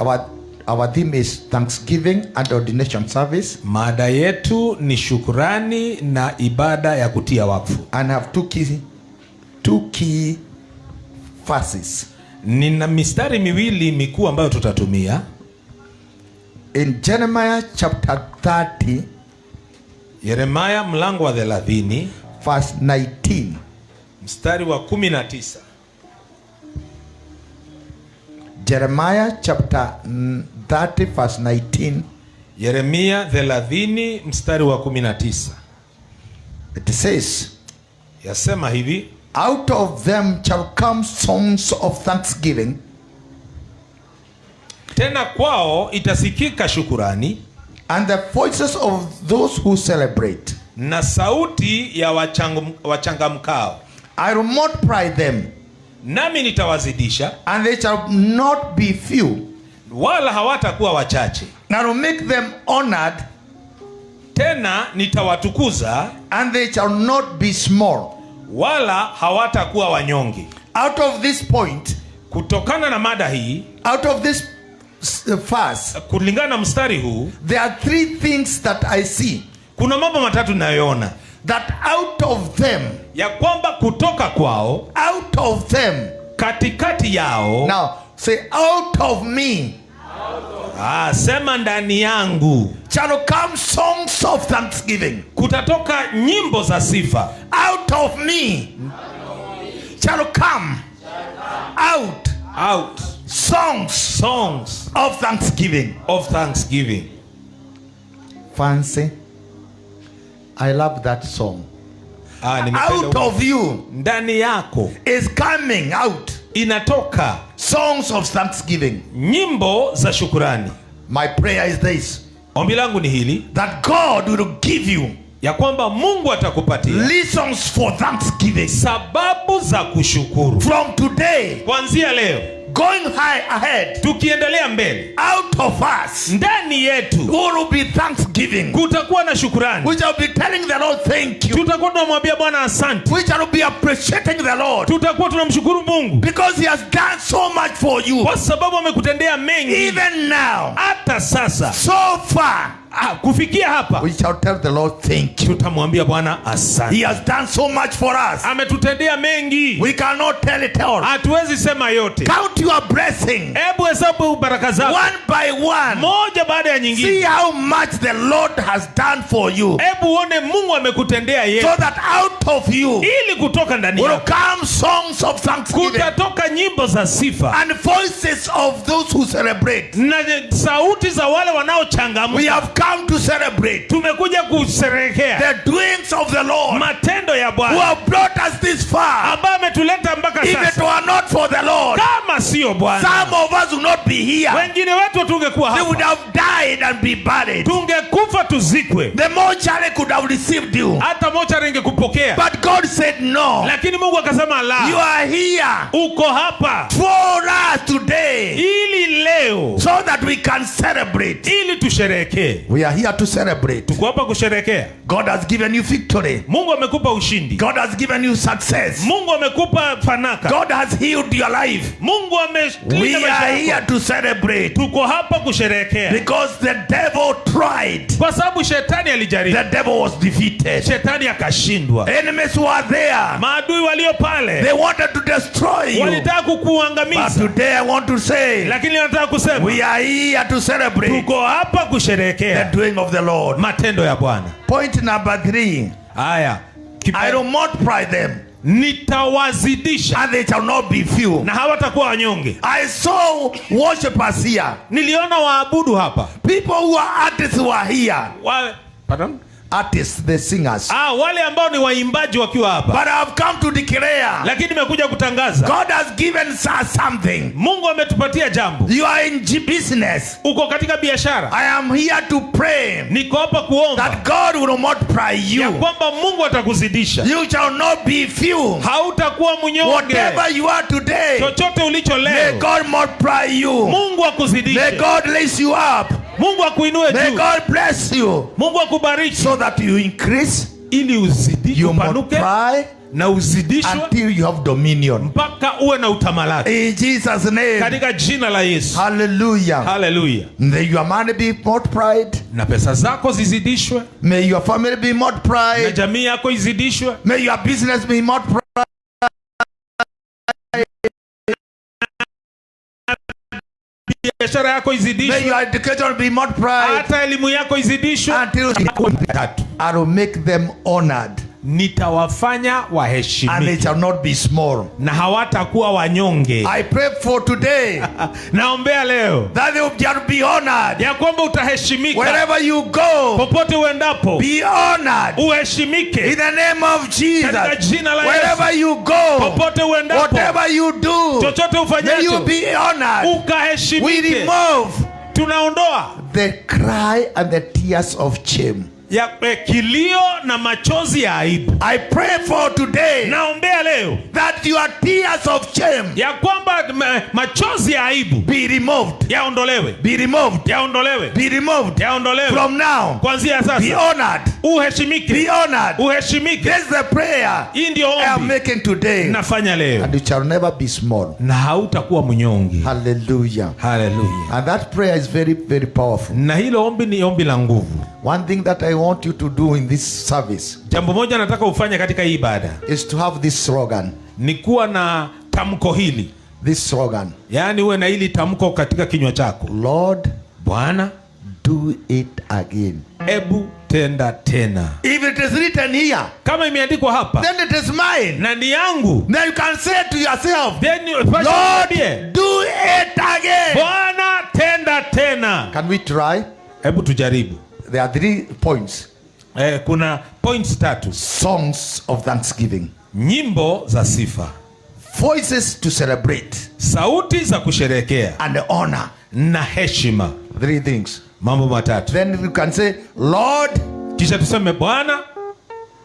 Our theme is Thanksgiving and Ordination Service. Mada yetu ni shukrani na ibada ya kutia wakfu. And I have two key verses. Nina mistari miwili mikuu ambayo tutatumia. In Jeremiah chapter 30, Yeremia mlango wa 30, verse 19. Mstari wa 19. Jeremiah chapter 30 verse 19. Yeremia 30 mstari wa 19. It says, yasema hivi: out of them shall come songs of thanksgiving, tena kwao itasikika shukurani, and the voices of those who celebrate, na sauti ya wachangamkao. I will multiply them, nami nitawazidisha, and they shall not be few, wala hawatakuwa wachache. and I will make them honored, tena nitawatukuza, and they shall not be small. wala hawatakuwa wanyonge. Out of this point, Kutokana na mada hii, out of this verse, kulingana na mstari huu, there are three things that I see. kuna mambo matatu ninayoona. That out of them, Ya kwamba kutoka kwao, out of them, katikati yao. now say out of me, Sema ndani yangu, shall come songs of thanksgiving. kutatoka nyimbo za sifa. Out of me shall come out songs of thanksgiving. Of thanksgiving. Fancy, I love that song. Out of you, ndani yako, is coming out inatoka songs of thanksgiving. nyimbo za shukurani. My prayer is this: Ombi langu ni hili, that God will give you ya kwamba Mungu atakupatia reasons for thanksgiving sababu za kushukuru. from today, Kuanzia leo, going high ahead. tukiendelea mbele, Out of us, ndani yetu will be thanksgiving. kutakuwa na shukurani. We shall be telling the Lord thank you. Tutakuwa tunamwambia Bwana asante. We shall be appreciating the Lord Tutakuwa tunamshukuru Mungu because He has done so much for you. kwa sababu amekutendea mengi. Even now, Hata sasa, so far, kufikia hapa, we shall tell the Lord thank you. tutamwambia Bwana asante. He has done so much for us. Ametutendea mengi. We cannot tell it all. Hatuwezi sema yote. Count your blessing Hebu hesabu baraka zako one by one. moja baada ya See nyingine. how much the Lord has done for you, Hebu uone Mungu amekutendea yeye, so that out of you ili kutoka ndani will yako come songs of thanksgiving kutatoka nyimbo za sifa and voices of those who celebrate. na sauti za wale We wanaochangamka. have come to celebrate Tumekuja kusherehekea the doings of the Lord, matendo ya who Bwana have brought us this far. ambaye ametuleta mpaka If it sasa. were not for the Lord, Kama sio Bwana, some of us would not be here. wengine wetu tungekuwa They would hapa, have died and be buried. tungekufa tuzikwe, The mortuary could have received you. hata mochari ingekupokea. But God said no. Lakini Mungu akasema You la, are here uko hapa for us today, ili leo, so that we can celebrate. ili tusherehekee. We are here to celebrate. Tuko hapa kusherehekea. God has given you victory. Mungu amekupa ushindi. God has given you success. Mungu amekupa fanaka. God has healed your life. Mungu amelinda We are maisha here yako. to celebrate Tuko hapa kusherehekea because the devil tried. kwa sababu shetani alijaribu. The devil was defeated. Shetani akashindwa. Enemies were there. Maadui walio pale They wanted to destroy you. walitaka But kukuangamiza. today I want to say, Lakini nataka kusema we are here to celebrate tuko hapa the kusherehekea doing of the Lord. matendo ya Bwana. Point number 3. Haya, I will multiply them, nitawazidisha and they shall not be few. na hawatakuwa wanyonge. I saw worshipers here. Niliona waabudu hapa. People who are artists were here. Pardon? Artists, the singers. Wale ambao ni waimbaji wakiwa hapa. But I have come to declare, Lakini nimekuja kutangaza, God has given us something. Mungu ametupatia jambo. You are in business. Uko katika biashara. I am here to pray Niko hapa kuomba that God will multiply ya you. kwamba Mungu atakuzidisha. You shall not be few. Hautakuwa mnyonge. Whatever you are today, Chochote ulicho may leo, God multiply you. Mungu May akuzidishe. God raise you up. Mungu akuinue May juu. God bless you, Mungu akubariki so that you increase ili uzidi upanuke na uzidishwe until you have dominion. mpaka uwe na utamalaki. In Jesus' name. Katika jina la Yesu. Hallelujah. Hallelujah. May your money be multiplied. Na pesa zako zizidishwe. May your family be multiplied. Na jamii yako izidishwe. May your business be multiplied. Biashara yako izidishwe. May your education be multiplied. Hata elimu yako izidishwe. Until I will make them honored. Nitawafanya waheshimike. And they shall not be small. Na hawatakuwa wanyonge. I pray for today. Naombea leo. That they shall be honored. Ya kwamba utaheshimika. Wherever you go. Popote uendapo. Be honored. Uheshimike. In the name of Jesus. Katika jina la Yesu. Wherever you go. Popote uendapo. Whatever you do. Chochote ufanyacho. May you be honored. Ukaheshimike. We remove. Tunaondoa. The cry and the tears of shame. Ya kilio na machozi ya aibu. I pray for today. Naombea leo. That your tears of shame. Ya kwamba machozi ya aibu. Be removed. Yaondolewe. Be removed. Yaondolewe. Be removed. Yaondolewe. From now. Kuanzia sasa. Be honored. Uheshimike. Be honored. Uheshimike. This is the prayer. Hii ndio ombi. I am making today. Nafanya leo. And it shall never be small. Na hautakuwa mnyonge. Hallelujah. Hallelujah. And that prayer is very, very powerful. Na hilo ombi ni ombi la nguvu. One thing that I want you to do in this service. Jambo moja nataka ufanye katika hii ibada. Is to have this slogan. Ni kuwa na tamko hili. This slogan. Yaani uwe na hili tamko katika kinywa chako. Lord, Bwana, do it again. Ebu tenda tena. If it is written here, kama imeandikwa hapa, then it is mine. Na ni yangu. Then you can say to yourself, then Lord, do it again. Bwana, tenda tena. Can we try? Hebu tujaribu. There are 3 points. Kuna points 3. Songs of thanksgiving. Nyimbo za sifa. Voices to celebrate. Sauti za kusherehekea. And honor. Na heshima. 3 things. Mambo 3. Then you can say, Lord. Kisha tuseme Bwana.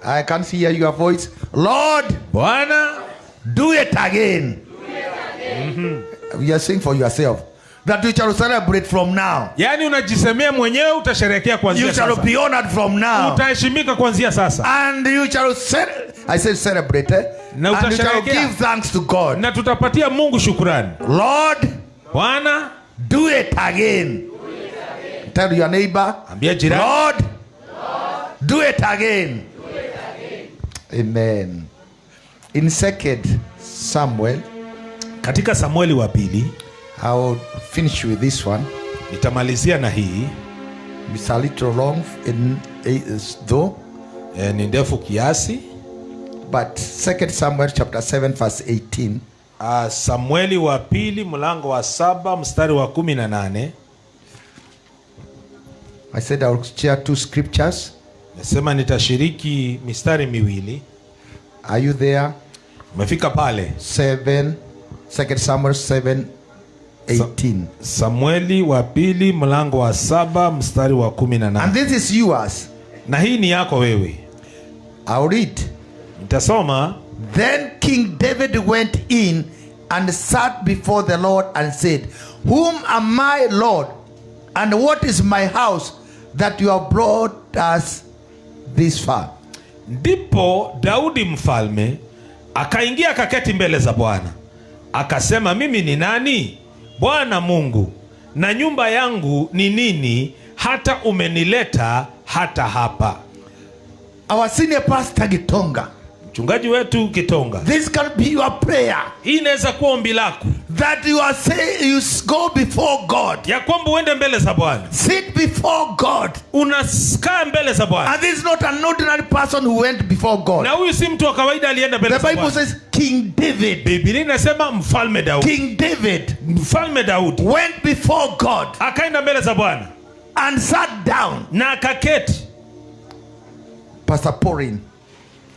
I can't hear your voice. Lord. Bwana. Do it again. Do it again. You are saying for yourself. That you shall celebrate from now. Yani unajisemea mwenyewe utasherehekea kuanzia sasa. You shall be honored from now. Utaheshimika kuanzia sasa. And you shall I said celebrate. Na and you shall give thanks to God. Na tutapatia Mungu shukrani. Lord, Bwana, do it again. Do it again. Tell your neighbor. Ambia jirani. Lord, do it again. Do it again. Amen. In 2 Samuel, katika Samueli wa 2, I will finish with this one. Nitamalizia na hii. It's a little long though. Ni ndefu kiasi. But 2 Samuel chapter 7 verse 18. Samueli wa 2 mlango wa 7 mstari wa 18. I said I will share 2 scriptures. Nasema nitashiriki mistari miwili. Are you there? Umefika pale? 2 Samuel 7:18. Samueli wa 2 mlango wa 7 mstari wa 18. And this is yours. Na hii ni yako wewe. I'll read. Nitasoma. Then King David went in and sat before the Lord and said, Whom am I, Lord? And what is my house that you have brought us this far? Ndipo Daudi mfalme akaingia akaketi mbele za Bwana. Akasema, mimi ni nani, Bwana Mungu, na nyumba yangu ni nini hata umenileta hata hapa? Our senior pastor Gitonga. Mchungaji wetu Kitonga. This can be your prayer. Hii inaweza kuwa ombi lako. That you are saying, you go before God. Ya kwamba uende mbele za Bwana. Sit before God. Unakaa mbele za Bwana. And this is not an ordinary person who went before God. Na huyu si mtu wa kawaida alienda mbele za Bwana. The Bible says King David. Biblia inasema mfalme Daudi. King David. Mfalme Daudi went before God. Akaenda mbele za Bwana. And sat down. Na akaketi. Pastor Pauline.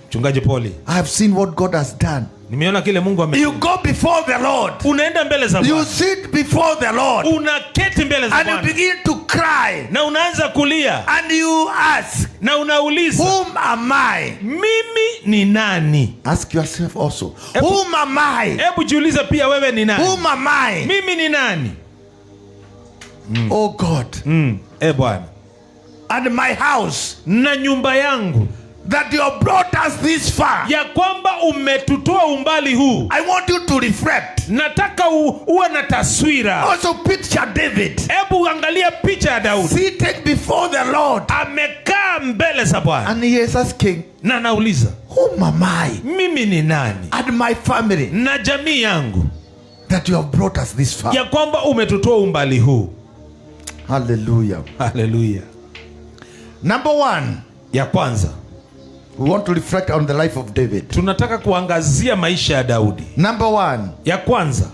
Mchungaji Poli. I have seen what God has done. Nimeona kile Mungu ame. You go before the Lord. Unaenda mbele za Bwana. You sit before the Lord. Unaketi mbele za Bwana. And you begin to cry. Na unaanza kulia. And you ask. Na unauliza. Whom am I? Mimi ni nani? Ask yourself also. Whom am I? Hebu jiulize pia wewe ni nani? Whom am I? Mimi ni nani? Oh God. Bwana. And my house. Na nyumba yangu. that you have brought us this far. ya kwamba umetutoa umbali huu. I want you to reflect. Nataka uwe na taswira. Also picture David Hebu angalia picha ya Daudi. seated before the Lord. Amekaa mbele za Bwana. And he is asking, Na nauliza, whom am I mimi ni nani? and my family Na jamii yangu, that you have brought us this far? ya kwamba umetutoa umbali huu. Hallelujah. Haleluya. Number one, Ya kwanza, we want to reflect on the life of David. tunataka kuangazia maisha ya Daudi. Number one, Ya kwanza,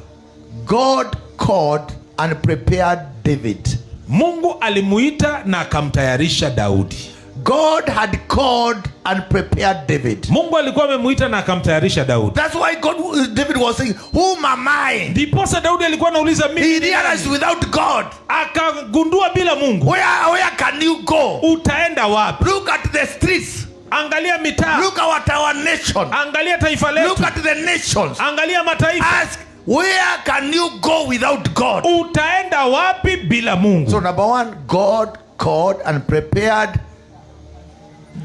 God called and prepared David. Mungu alimuita na akamtayarisha Daudi. God had called and prepared David. Mungu alikuwa amemuita na akamtayarisha Daudi. That's why David was saying, whom am I? Ndiposa Daudi alikuwa anauliza He mimi. realized without God, Akagundua bila Mungu. where can you go? Utaenda wapi? Look at the streets. Angalia mitaa. Look at our nation. Angalia taifa Look letu. at the nations. Angalia mataifa. Ask, where can you go without God? Utaenda wapi bila Mungu? So number one, God called and prepared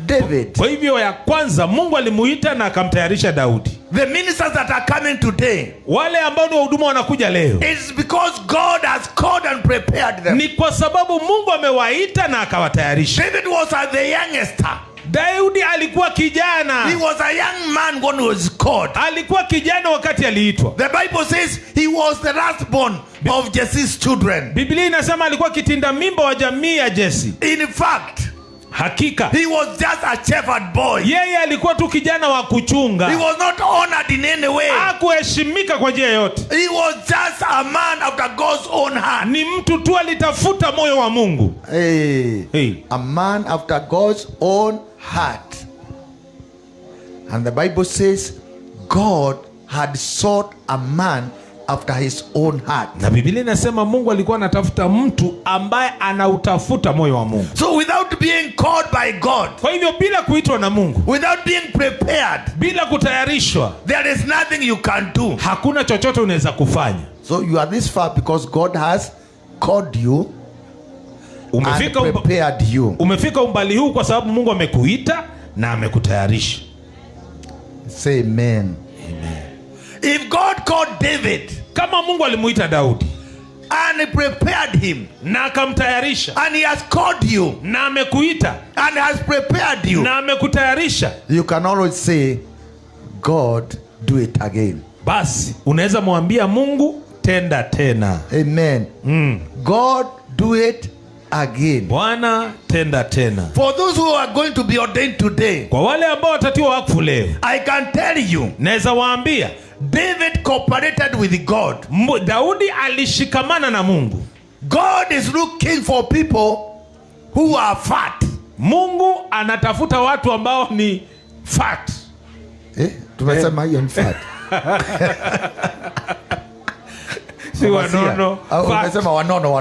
David. Kwa hivyo ya kwanza, Mungu alimuita na akamtayarisha Daudi. The ministers that are coming today, Wale ambao ni wahuduma wanakuja leo, it's because God has called and prepared them. ni kwa sababu Mungu amewaita na akawatayarisha. David was the youngest. Daudi alikuwa kijana. He was a young man when he was called. Alikuwa kijana wakati aliitwa. The Bible says he was the lastborn of Jesse's children. Biblia inasema alikuwa kitinda mimba wa jamii ya Jesse. In fact, Hakika he was just a shepherd boy. yeye alikuwa tu kijana wa kuchunga. He was not honored in any way. Hakuheshimika kwa njia yote. He was just a man after God's own heart. Ni mtu tu alitafuta moyo wa Mungu. Hey, a man after God's own heart. And the Bible says God had sought a man after his own heart. Na Biblia inasema Mungu alikuwa anatafuta mtu ambaye anautafuta moyo wa Mungu. So without being called by God, Kwa hivyo bila kuitwa na Mungu, without being prepared, bila kutayarishwa, there is nothing you can do. hakuna chochote unaweza kufanya. So you are this far because God has called you and prepared you. Umefika umbali huu kwa sababu Mungu amekuita na amekutayarisha. Say amen. Amen. If God called David Kama Mungu alimuita Daudi and he prepared him, na akamtayarisha, and he has called you na amekuita and has prepared you, na amekutayarisha, you can always say, God, do it again. basi unaweza mwambia Mungu, tenda tena. Amen. God, do it again. Bwana, tenda tena. For those who are going to be ordained today, Kwa wale ambao watatiwa wakfu leo, I can tell you, naweza waambia David cooperated with God. Daudi alishikamana na Mungu. God is looking for people who are fat. Mungu anatafuta watu ambao ni fat. Tumesema hiyo ni fat. Si wanono. Umesema wanono.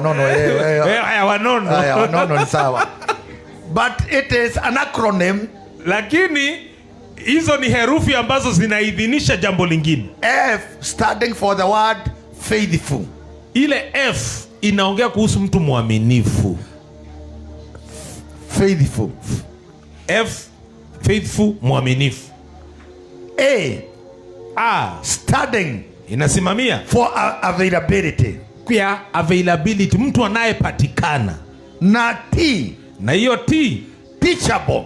Haya wanono. Haya, wanono ni sawa. But it is an acronym. Lakini hizo ni herufi ambazo zinaidhinisha jambo lingine. F standing for the word faithful. Ile F inaongea kuhusu mtu mwaminifu. Faithful. F, faithful, mwaminifu. A standing inasimamia for availability. Kwa availability, mtu anayepatikana. Na T, na hiyo T, teachable.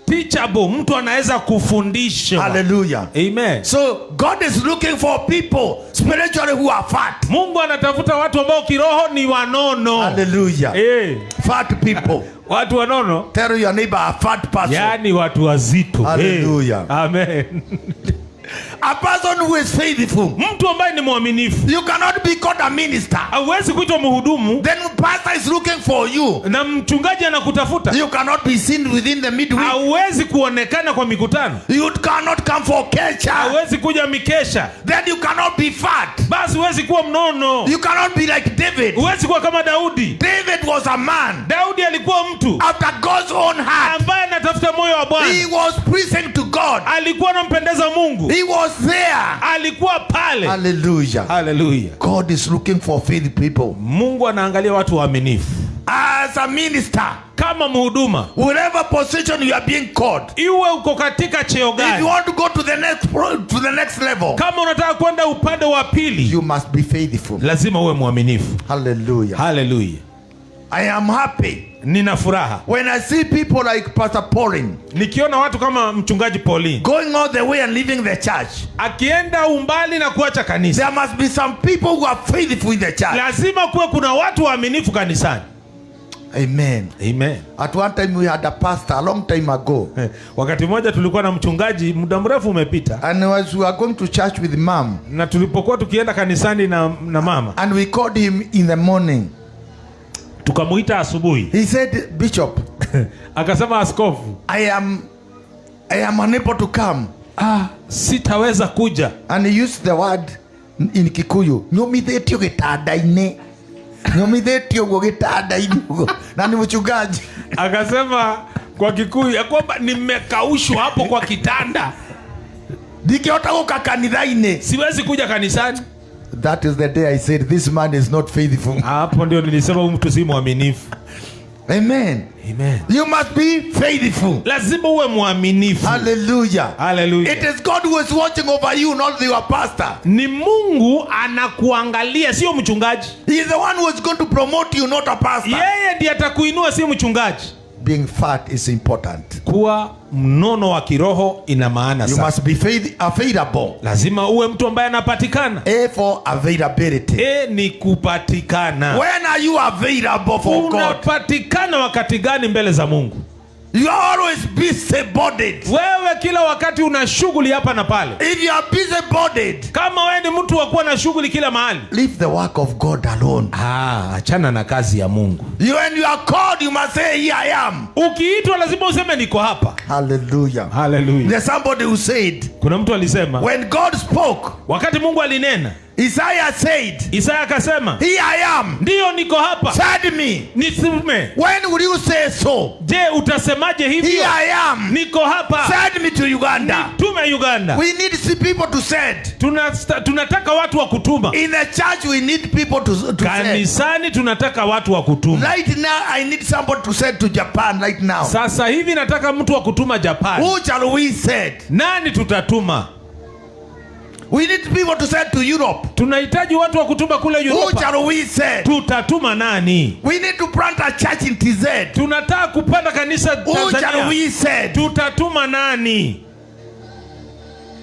Teachable, mtu anaweza kufundisha. Hallelujah. Amen. So God is looking for people spiritually who are fat. Mungu anatafuta watu ambao kiroho ni wanono. Hallelujah. Fat people. Watu wanono. Tell your neighbor, a fat person. Yani watu wazito. Hallelujah. Amen. A person who is faithful. Mtu ambaye ni mwaminifu. You cannot be called a minister. Hauwezi kuitwa mhudumu. Then pastor is looking for you. Na mchungaji anakutafuta. You cannot be seen within the midweek. Hauwezi kuonekana kwa mikutano. You cannot come for kesha. Hauwezi kuja mikesha. Then you cannot be fat. Basi huwezi kuwa mnono. You cannot be like David. Huwezi kuwa kama Daudi. David was a man. Daudi alikuwa mtu after God's own heart. Ambaye anatafuta moyo wa Bwana. He was pleasing to God. Alikuwa anampendeza Mungu. He was there. Alikuwa pale. Hallelujah. Hallelujah. God is looking for faithful people. Mungu anaangalia watu waaminifu. As as a minister, kama mhuduma, whatever position you are being called, iwe uko katika cheo if you gani, want to go to the next level, kama unataka kwenda upande wa pili, you must be faithful. lazima uwe mwaminifu. Hallelujah. Haleluya. I am happy Nina furaha when I see people like Pastor Pauline nikiona watu kama mchungaji Pauline going all the way and leaving the church. akienda umbali na kuacha kanisa. There must be some people who are faithful in the church. Lazima kuwe kuna watu waaminifu kanisani. Amen. Amen. At one time we had a pastor a long time ago. Wakati mmoja tulikuwa na mchungaji, muda mrefu umepita, And as we were going to church with mom, na tulipokuwa tukienda kanisani na mama, and we called him in the morning, tukamuita asubuhi. he said, Bishop, Akasema, askofu, I am unable to come. sitaweza kuja. And he used the word in Kikuyu, nyomithetio gitanda-ini, nyomithetio go gitanda-ini. Na ni mchungaji. Akasema kwa Kikuyu ya kwamba nimekaushwa hapo kwa kitanda, Ndikiota guka kanitha-ini. siwezi kuja kanisani. That is the day I said this man is not faithful. Hapo ndio nilisema huyu mtu si mwaminifu. Amen. Amen. You must be faithful. Lazima uwe mwaminifu. Hallelujah. Hallelujah. It is God who is watching over you, not your pastor. Ni Mungu anakuangalia, sio mchungaji. He is the one who is going to promote you, not a pastor. Yeye ndiye atakuinua, sio mchungaji. Being fat is important. Kuwa mnono wa kiroho ina maana You sana. must be available. Lazima uwe mtu ambaye anapatikana. A for availability. Ni kupatikana. When are you available for God? Unapatikana wakati gani mbele za Mungu? You are always busy-bodied. Wewe kila wakati una shughuli hapa na pale. If you are busy-bodied, Kama wewe ni mtu wa kuwa na shughuli kila mahali, leave the work of God alone. achana na kazi ya Mungu. When you are called, you must say, here I am. Ukiitwa lazima useme niko hapa. Hallelujah. Hallelujah. There's somebody who said, Kuna mtu alisema, when God spoke, wakati Mungu alinena, Isaiah said, Isaya akasema, here I am. ndiyo niko hapa. Send me. Nitume. When will you say so? Je, utasemaje hivyo? Here I am. Niko hapa. Send me to Uganda. Tume Uganda. We need people to send. Tunataka watu wa kutuma. In the church we need people to send. Kanisani tunataka watu wa kutuma. Right now I need somebody to send to Japan right now. Sasa hivi nataka mtu wa kutuma Japan. Who shall we send? Nani tutatuma? We need people to send to Europe. Tunahitaji watu wa kutuma kule Who Europa. shall we send? Tutatuma nani? We need to plant a church in TZ. Tunataka kupanda kanisa Who shall Tanzania. we send? Tutatuma nani?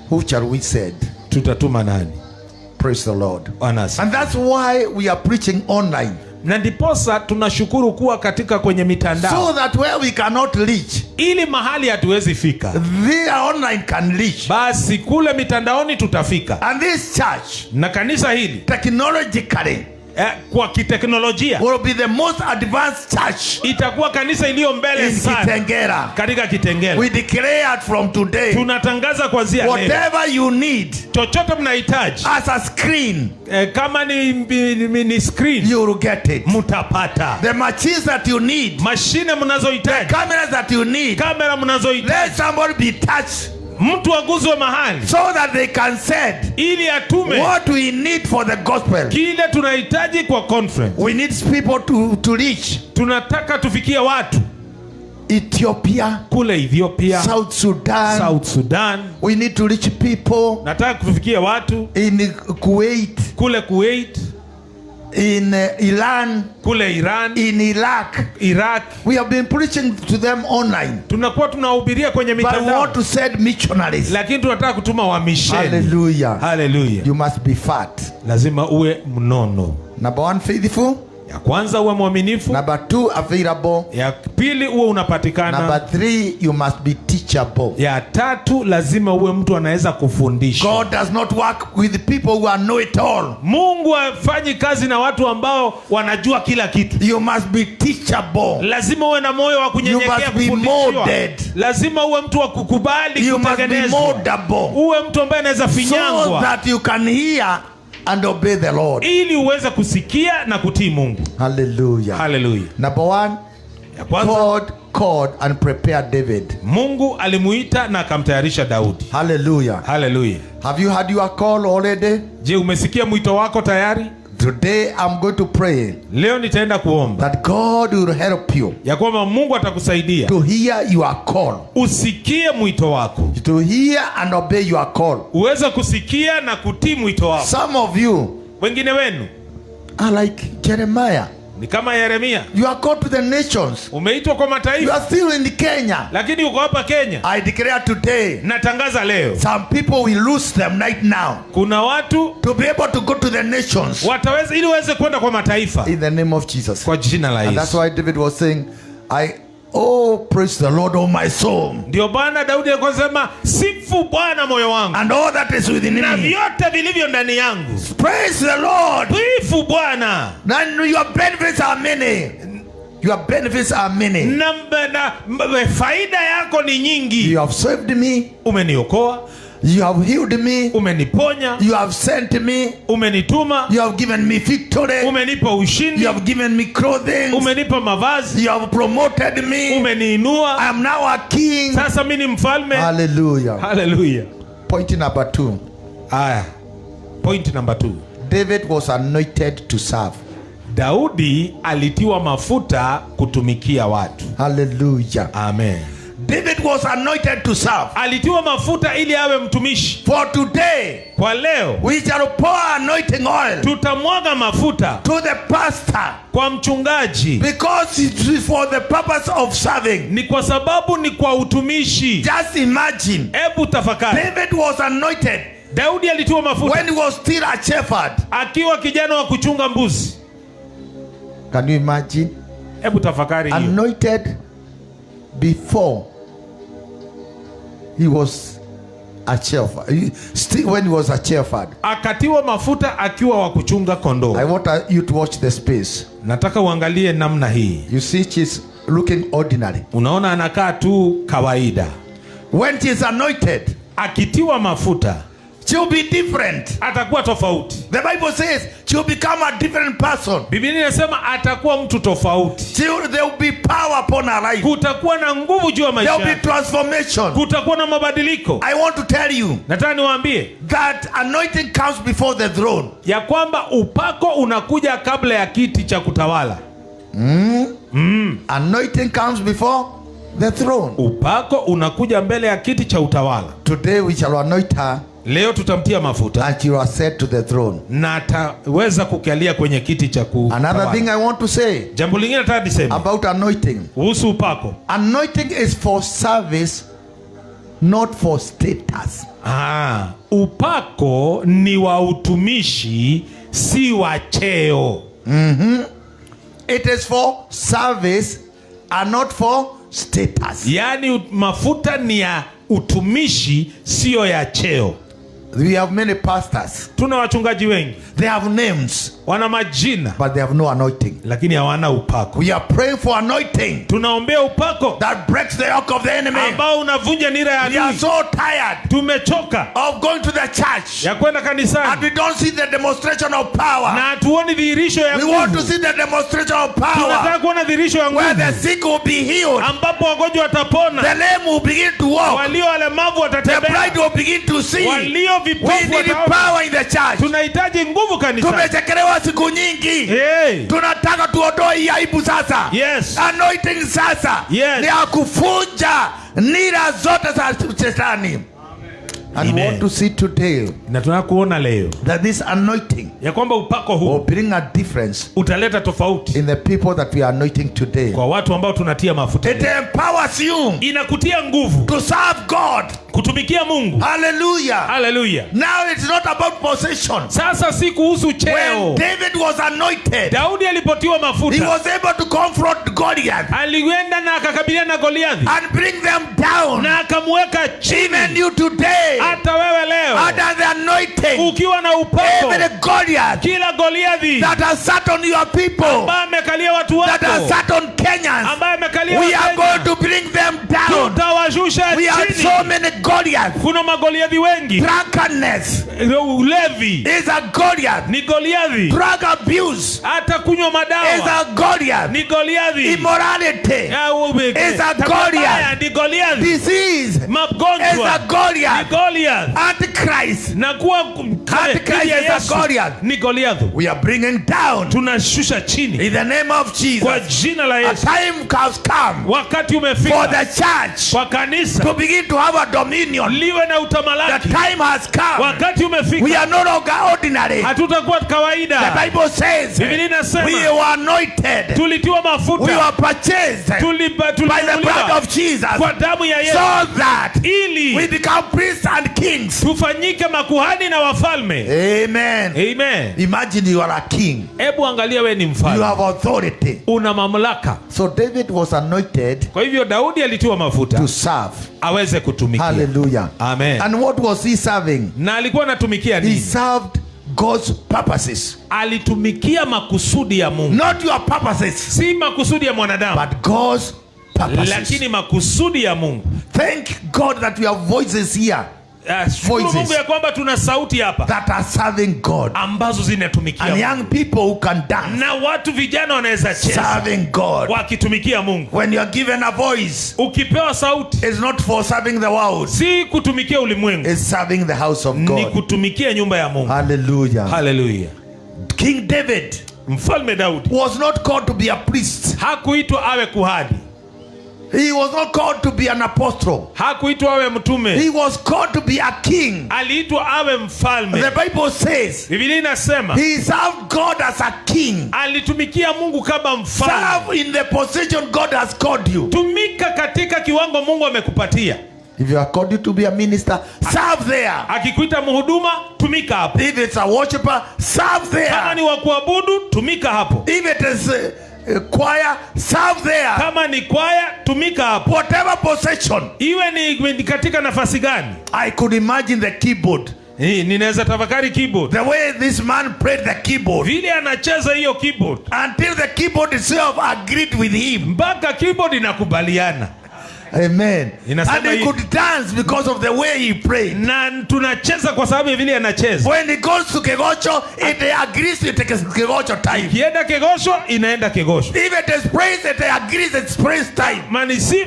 Who shall we send? Tutatuma nani? Praise the Lord. Anasi. And that's why we are preaching online. Na ndiposa tunashukuru kuwa katika kwenye mitandao. So that where we cannot reach, Ili mahali hatuwezi fika, the online can reach. basi kule mitandaoni tutafika. And this church, Na kanisa hili technologically, kwa kiteknolojia will be the most advanced church itakuwa kanisa iliyo mbele in sana Kitengela. katika Kitengela. We declare from today, Tunatangaza kuanzia leo, whatever you need chochote mnahitaji, as a screen, kama ni screen, you will get it. mutapata. The machines that you need, Mashine mnazohitaji, cameras that you need, kamera mnazohitaji, let somebody be touched mtu aguzwe mahali so that they can send ili atume what we need for the gospel. kile tunahitaji kwa conference. We need people to reach Tunataka tufikie watu Ethiopia, kule Ethiopia, South Sudan. South Sudan. We need to reach people Nataka tufikie watu in Kuwait, kule Kuwait, in Iran, kule Iran, in Iraq. Iraq. We have been preaching to them online, Tunakuwa tunahubiria kwenye but we mitandao, want to send missionaries. lakini tunataka kutuma wamisheni. Hallelujah. Hallelujah. You must be fat. Lazima uwe mnono. Number 1, faithful. Ya kwanza uwe mwaminifu. Number 2, available. Ya pili uwe unapatikana. Number 3, you must be teachable. Ya tatu lazima uwe mtu anaweza kufundisha. God does not work with people who are know-it-all. Mungu hafanyi kazi na watu ambao wanajua kila kitu. You must be teachable. Lazima uwe na moyo wa kunyenyekea, You must be kufundishwa. molded. Lazima uwe mtu wa kukubali You must be kutengenezwa. moldable, Uwe mtu ambaye anaweza so finyangwa, that you can hear and obey the Lord. ili uweze kusikia na kutii Mungu. Hallelujah. Hallelujah. Number 1, Ya kwanza, God called and prepared David. Mungu alimuita na akamtayarisha Daudi. Hallelujah. Hallelujah. Have you had your call already? Je, umesikia mwito wako tayari? Today I'm going to pray Leo nitaenda kuomba that God will help you ya kwamba Mungu atakusaidia to hear your call, usikie mwito wako, to hear and obey your call. uweze kusikia na kutii mwito wako. Some of you Wengine wenu are like Jeremiah. ni kama Yeremia, You are called to the nations. umeitwa kwa You mataifa are still in Kenya. lakini uko hapa Kenya. I declare today, Natangaza leo, some people will lose them right now kuna watu to be able to go to the nations wataweza, ili waweze kwenda kwa mataifa in the name of Jesus. kwa jina la And that's Yesu. why David was saying, praise the Lord, oh my soul, Ndio Bwana Daudi alikuwa sema, sifu Bwana moyo wangu and all that is within na me. vyote vilivyo ndani yangu, Praise the Lord. sifu Bwana. And your benefits are many. Your benefits are many. Na faida yako ni nyingi. You have saved me. Umeniokoa, You have healed me. umeniponya, You have sent me. umenituma, You have given me victory. umenipa ushindi, You have given me clothing. umenipa mavazi, You have promoted me. umeniinua. I am now a king. Sasa mimi ni mfalme. Hallelujah. Haleluya. Point number 2. Aya, point number 2. David was anointed to serve. Daudi alitiwa mafuta kutumikia watu. Hallelujah. Amen. David was anointed to serve. Alitiwa mafuta ili awe mtumishi. For today, Kwa leo we shall pour anointing oil tutamwaga mafuta to the pastor, kwa mchungaji, because it's for the purpose of serving. ni kwa sababu ni kwa utumishi. Just imagine, Hebu tafakari, David was anointed Daudi alitiwa mafuta when he was still a shepherd. akiwa kijana wa kuchunga mbuzi. Can you imagine? Hebu tafakari hiyo. Anointed before he was a shepherd. Still when he was a shepherd. Akatiwa mafuta akiwa wa kuchunga I kondoo. want you to watch the space. Nataka uangalie namna hii. You see, she's looking ordinary. Unaona anakaa tu kawaida. When she is anointed, Akitiwa mafuta she'll be different. atakuwa tofauti. The Bible says she'll become a different person. Biblia inasema atakuwa mtu tofauti. There will be power upon her life. Kutakuwa na nguvu juu ya There maisha will be yake. transformation. Kutakuwa na mabadiliko. I want to tell you Nataka niwaambie that anointing comes before the throne. ya kwamba upako unakuja kabla ya kiti cha kutawala. Anointing comes before the throne. Upako unakuja mbele ya kiti cha utawala. Today we shall anoint her Leo tutamtia mafuta and she will ascend to the throne. na ataweza kukalia kwenye kiti cha Another kutawala. thing I want to say Jambo lingine nataka niseme about anointing. kuhusu upako. Anointing is for service, not for status. Upako ni wa utumishi, si wa cheo. It is for service and not for status. Yaani mafuta ni ya utumishi, sio ya cheo. We have many pastors. Tuna wachungaji wengi, They have names, wana majina but they have no anointing. lakini hawana upako. We are praying for anointing Tunaombea upako that breaks the yoke of the enemy. ambao unavunja nira ya We are adui. so tired Tumechoka of going to the church ya kwenda and kanisani we don't see the demonstration of power. na hatuoni dhihirisho ya We want to nguvu. see the demonstration of Tunataka power kuona dhihirisho ya where the nguvu sick will be healed, ambapo wagonjwa watapona, the lame will begin to walk, walio walemavu the blind watatembea, will begin to see. walio We vipofu need wataona. power in the church. Tunahitaji nguvu kanisani. Tumechekelewa siku nyingi. Hey. Tunataka tuondoe hii aibu sasa. Yes. Anointing sasa Yes. ni ya kufunja nira zote za shetani. And we Amen. want to see today Na tunataka kuona leo that this anointing ya kwamba upako will huu bring a difference utaleta tofauti in the people that we are anointing today. kwa watu ambao tunatia mafuta. It empowers you Inakutia nguvu to serve God. kutumikia Mungu. Hallelujah. Haleluya. Now it's not about possession. Sasa si kuhusu When cheo. David was anointed, Daudi alipotiwa he mafuta, was able to confront Goliath alienda na akakabiliana na Goliathi and bring them down. na akamweka Even chini. you today, Hata wewe leo under the anointing, ukiwa na upako, every Goliath kila Goliathi that has sat on your people, ambaye amekalia watu that has wako, sat on Kenyans, ambaye amekalia we are Wakenya, going to bring them down. tutawashusha We have chini. so many Goliath. Kuna magoliathi wengi. Drunkenness Ulevi is a Goliath. ni Goliathi. Drug abuse Hata kunywa is madawa a Goliath. ni Goliathi. Immorality is a Goliath. Ni Goliathi. Disease is Magonjwa a Goliath. ni Goliath. Antichrist Na kuwa Antichrist is a Goliath. ni Goliathi. We are bringing down Tunashusha chini in the name of kwa Jesus. jina la A Yesu. time has come Wakati for umefika the church kwa kanisa to begin to have a dominion. liwe na The utamalaki. time has come. Wakati We umefika are no longer ordinary. hatutakuwa The kawaida. Bible says Biblia inasema we were anointed. tulitiwa We mafuta, were purchased by the blood tulinunuliwa of Jesus kwa damu ya Yesu so that we ili become priests and kings. tufanyike makuhani na wafalme. Amen. Amen. Imagine you are a king. Hebu angalia, we ni You mfalme, have authority. una mamlaka. So David was anointed Kwa hivyo Daudi alitiwa mafuta to serve. aweze kutumikia. Hallelujah. Amen. And what was he serving? Na alikuwa anatumikia He nini? served God's purposes. Alitumikia makusudi ya Mungu, Not your purposes, si makusudi ya mwanadamu, but God's purposes. lakini makusudi ya Mungu. Thank God that we have voices here Shukuru Voices. Mungu ya kwamba tuna sauti hapa that are serving God. ambazo zinatumikia And Mungu. young people who can dance, Na watu vijana wanaweza cheza serving God. wakitumikia Mungu. When you are given a voice, Ukipewa sauti it's not for serving the world, si kutumikia ulimwengu, it's serving the house of ni God. kutumikia nyumba ya Mungu. Hallelujah. Haleluya. King David Mfalme Daudi was not called to be a priest. hakuitwa awe kuhani, He was not called to be an apostle. hakuitwa awe mtume, He was called to be a king. aliitwa awe mfalme. The Bible says Biblia inasema he served God as a king. alitumikia Mungu kama mfalme. Serve in the position God has called you. Tumika katika kiwango Mungu amekupatia. If you are called you to be a minister, serve there. Akikuita mhuduma, tumika hapo. If it's a worshiper, serve Kama ni there. wa kuabudu, tumika hapo. If it is a choir, serve there. Kama ni kwaya, tumika hapo. Whatever position. Iwe ni katika nafasi gani. I could imagine the keyboard. Ninaweza tafakari keyboard. The way this man played the keyboard. Vile anacheza hiyo keyboard. Until the keyboard itself agreed with him. Mpaka keyboard inakubaliana. Amen. Inasema And he hii- could dance because of the way he prayed. Na tunacheza kwa sababu ya vile anacheza. When he goes to Kegocho, it agrees with the Kegocho time. Kienda Kegosho, inaenda Kegosho. If it is praise, it agrees it's praise time.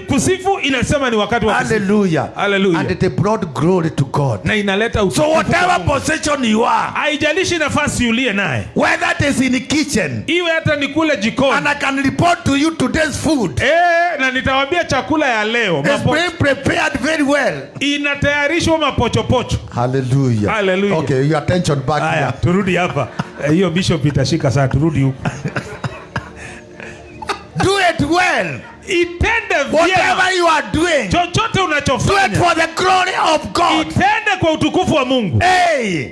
Kusifu inasema ni wakati wa kusifu. Hallelujah. Hallelujah. And it brought glory to God. Na inaleta So utukufu kwa whatever Mungu. position you are, Haijalishi nafasi uliye naye. whether it is in the kitchen, Iwe hata ni kule jikoni. and I can report to you today's food Na nitawaambia chakula ya leo. is being prepared very well. Inatayarishwa mapochopocho. Hallelujah. Hallelujah. Okay, your attention back Haya, here. turudi hapa. Hiyo bishop itashika saa, turudi huko. Do it well. Itende vyema. Whatever you are doing, Chochote do it unachofanya. for the glory of God. Itende kwa utukufu wa Mungu. Hey.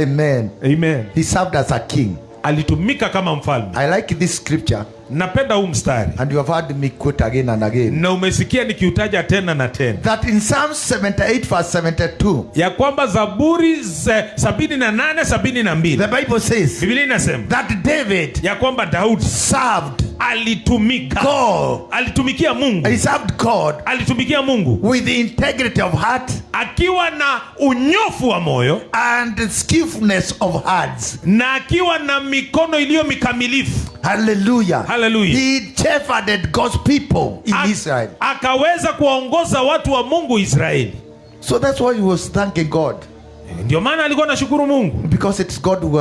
Amen. Amen. He served as a king. Alitumika kama mfalme. I like this scripture, Napenda huu mstari. and you have heard me quote again and again, Na umesikia nikiutaja tena na tena. that in Psalm 78 verse 72, Ya kwamba Zaburi 78 72. the Bible says Biblia inasema that David ya kwamba Daudi served alitumika. God. Alitumikia Mungu. He served God Alitumikia Mungu with the integrity of heart akiwa na unyofu wa moyo and skillfulness of hearts. na akiwa na mikono iliyo mikamilifu. Hallelujah. Hallelujah. He shepherded God's people in Israel. Akaweza kuwaongoza watu wa Mungu Israeli. So that's why he was thanking God, Ndio maana alikuwa anashukuru Mungu, because it's God who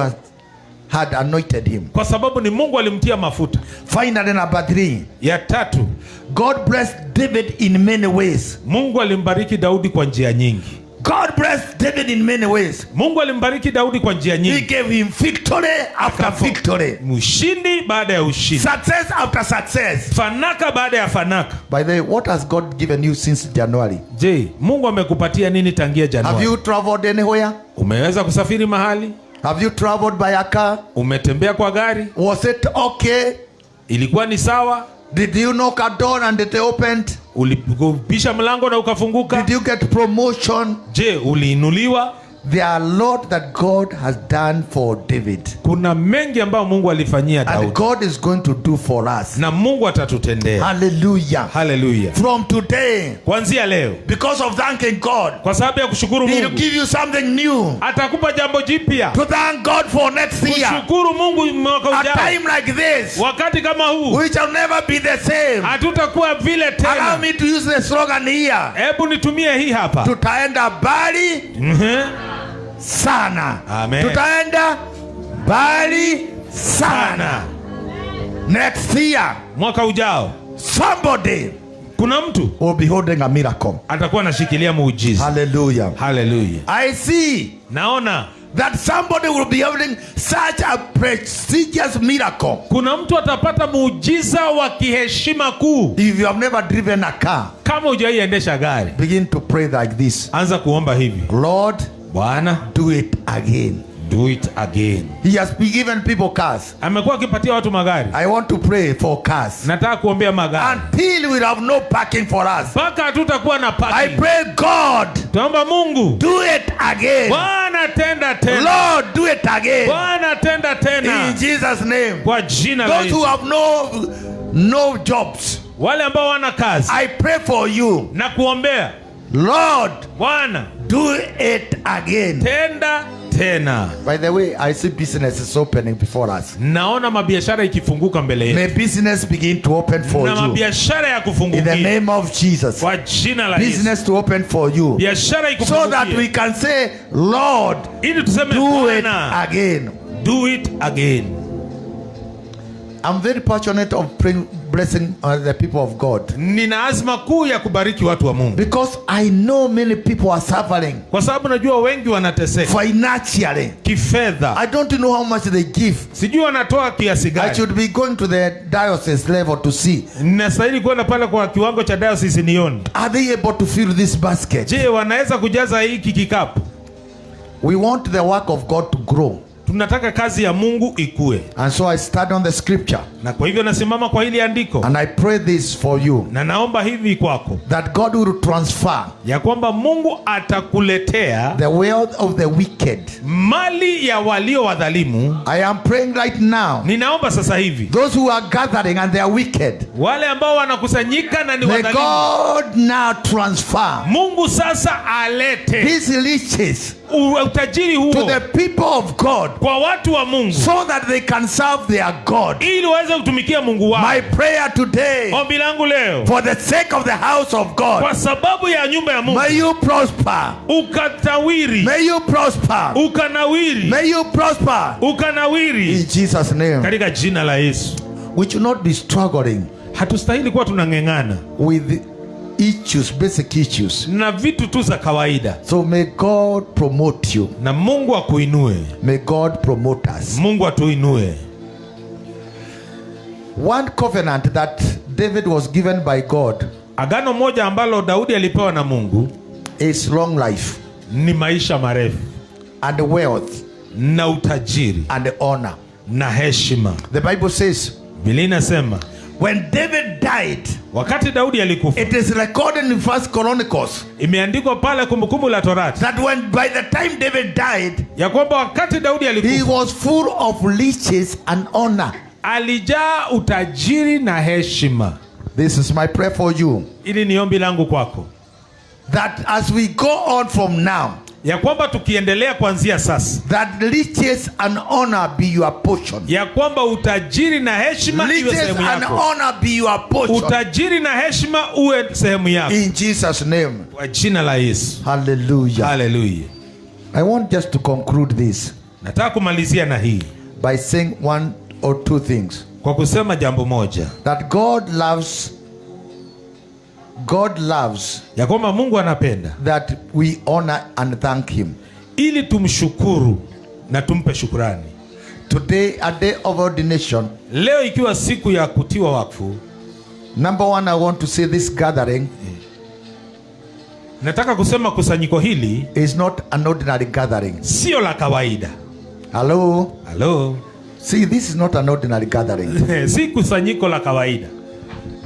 had anointed him. kwa sababu ni Mungu alimtia mafuta. Finally, number 3, Ya tatu, God blessed David in many ways. Mungu alimbariki Daudi kwa njia nyingi. God blessed David in many ways. Mungu alimbariki Daudi kwa njia He nyingi. gave him victory after victory, Ushindi baada ya ushindi, success after success. fanaka baada ya fanaka. By the way, what has God given you since January? Je, Mungu amekupatia nini tangia Have Januari? you traveled anywhere? Umeweza kusafiri mahali? Have you traveled by a car? Umetembea kwa gari? Was it okay? Ilikuwa ni sawa? Did you knock a door and it opened? Ulipisha mlango na ukafunguka? Did you get promotion? Je, uliinuliwa? there are a lot that God has done for David. Kuna mengi ambayo Mungu alifanyia And Daudi. God is going to do for us. Na Mungu atatutendea. Hallelujah. Hallelujah. From today, Kuanzia leo, because of thanking God, kwa sababu ya kushukuru He will Mungu, give you something new. atakupa jambo jipya. To thank God for next year. Kushukuru Mungu mwaka A ujao. time like this, Wakati kama huu, we shall never be the same. hatutakuwa vile Allow tena. me to use the slogan here. Hebu nitumie hii hapa. Tutaenda mbali sana. Amen. Tutaenda mbali sana. Next year, Mwaka ujao, somebody kuna mtu will be holding a miracle. atakuwa anashikilia muujiza. Hallelujah. Hallelujah. I see Naona that somebody will be having such a prestigious miracle. kuna mtu atapata muujiza wa kiheshima kuu. If you have never driven a car, Kama hujaiendesha gari, begin to pray like this. anza kuomba hivi: Lord, Bwana, do it again. do it again. He has been given people cars. Amekuwa akipatia watu magari. I want to pray for cars. Nataka kuombea magari Until we have no parking for us. mpaka hatutakuwa na I parking. pray, God, Tuomba Mungu, do it again. Bwana tenda tena. Lord, do it again. Bwana tenda tena. In Jesus' name. Kwa jina la Those who Yesu. have no jobs, Wale ambao wana kazi I pray for you. na kuombea, Lord, Bwana do it again. tenda tena. By the way, I see businesses opening before us. Naona mabiashara ikifunguka mbele yetu. May business begin to open for Na you. mabiashara ya In the kufungukia name of Jesus. kwa jina la Yesu. Business to open for you. Biashara So that we ikufungukie can say, Lord, ili tuseme do it Bwana, again. do it again. I'm very passionate of blessing the people of God. Nina azma kuu ya kubariki watu wa Mungu, Because I know many people are suffering kwa sababu najua wengi wanateseka financially. kifedha. I don't know how much they give. Sijui wanatoa kiasi I gani. should be going to the diocese level to see. Ninastahili kwenda pale kwa kiwango cha diocese nione. Are they able to fill this basket? Je, wanaweza kujaza hiki kikapu? We want the work of God to grow. Tunataka kazi ya Mungu ikue. And so I stand on the scripture. Na kwa hivyo nasimama kwa hili andiko. And I pray this for you. Na naomba hivi kwako, That God will transfer ya kwamba Mungu atakuletea the wealth of the wicked. mali ya walio wadhalimu. I am praying right now. Ninaomba sasa hivi, Those who are gathering and they are wicked. wale ambao wanakusanyika na ni May wadhalimu, God now transfer Mungu sasa alete His riches utajiri to huo the people of God, kwa watu wa Mungu, so that they can serve their God. ili waweze kutumikia Mungu wao. My prayer today, Ombi langu leo, for the sake of the house of God, kwa sababu ya nyumba ya Mungu, may you prosper. ukatawiri, May you prosper. ukanawiri, May you prosper. ukanawiri In Jesus' name. katika jina la Yesu. We should not be struggling Hatustahili kuwa tunang'eng'ana with issues, basic issues. na vitu tu za kawaida. So may God promote you. Na Mungu akuinue. May God promote us. Mungu atuinue. One covenant that David was given by God Agano moja ambalo Daudi alipewa na Mungu is long life ni maisha marefu and wealth na utajiri and honor. na heshima. The Bible says, Biblia inasema when David died, wakati Daudi alikufa, it is recorded in First Chronicles imeandikwa pale Kumbukumbu la Torati that when by the time David died, ya kwamba wakati Daudi he alikufa was full of riches and honor. alijaa utajiri na heshima. This is my prayer for you, Ili ni ombi langu kwako, that as we go on from now, ya kwamba tukiendelea kuanzia sasa, that riches and honor be your portion. ya kwamba utajiri na heshima iwe Riches sehemu and yako. honor be your portion. Utajiri na heshima uwe sehemu yako In Jesus' name. kwa jina la Yesu. Hallelujah. Haleluya. I want just to conclude this Nataka kumalizia na hii by saying one or two things. kwa kusema jambo moja, That God loves ya kwamba Mungu anapenda that we honor and thank Him. ili tumshukuru na tumpe shukrani. Today, a day of ordination. Leo ikiwa siku ya kutiwa wakfu, Number one, I want to say this gathering nataka kusema kusanyiko hili is not an ordinary gathering. sio la kawaida. Hello? Halo. See, this is not an ordinary gathering. Si kusanyiko la kawaida.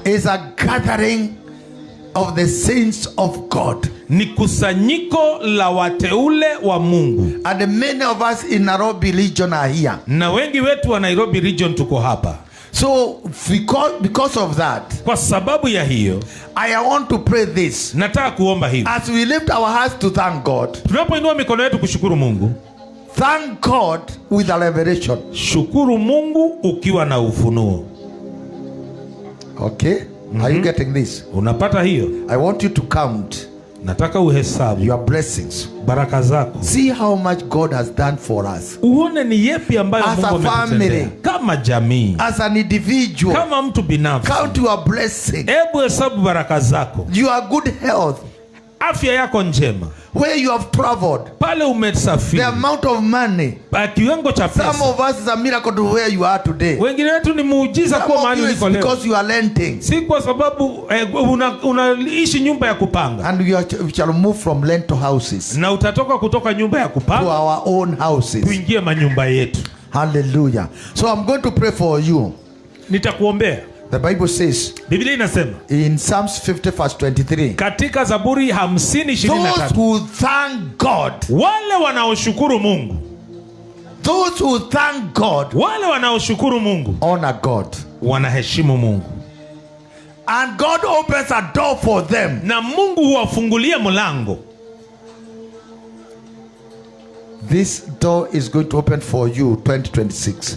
It's a gathering of the saints of God. Ni kusanyiko la wateule wa Mungu. And many of us in Nairobi region are here. Na wengi wetu wa Nairobi region tuko hapa. So because of that, kwa sababu ya hiyo, I want to pray this. Nataka kuomba hivi. As we lift our hearts to thank God. Tunapoinua mikono yetu kushukuru Mungu. Thank God with a revelation. Shukuru Mungu ukiwa na ufunuo. Okay? Are you getting this? Unapata hiyo? I want you to count. Nataka uhesabu your blessings. Baraka zako. See how much God has done for us. Uone ni yepi ambayo Mungu ametutendea. Kama jamii. As an individual. Kama mtu binafsi. Count your blessing. Hebu hesabu baraka zako. Your good health. Afya yako njema. Where you have traveled. Pale umesafiri. The amount of money. Kiwango cha pesa. Some of us is a miracle to where you are today. Wengine wetu ni muujiza kwa mahali uliko leo. Because you are renting. Si kwa sababu unaishi nyumba ya kupanga. And we shall move from rental houses. Na utatoka kutoka nyumba ya kupanga. To our own houses. Tuingie manyumba yetu. Hallelujah. So I'm going to pray for you. Nitakuombea. The Bible says, Biblia inasema in Psalms 50 verse 23, katika Zaburi 50:23, those who thank God, wale wanaoshukuru Mungu, those who thank God, wale wanaoshukuru Mungu, honor God, wanaheshimu Mungu, and God opens a door for them, na Mungu huwafungulia mlango. This door is going to open for you 2026.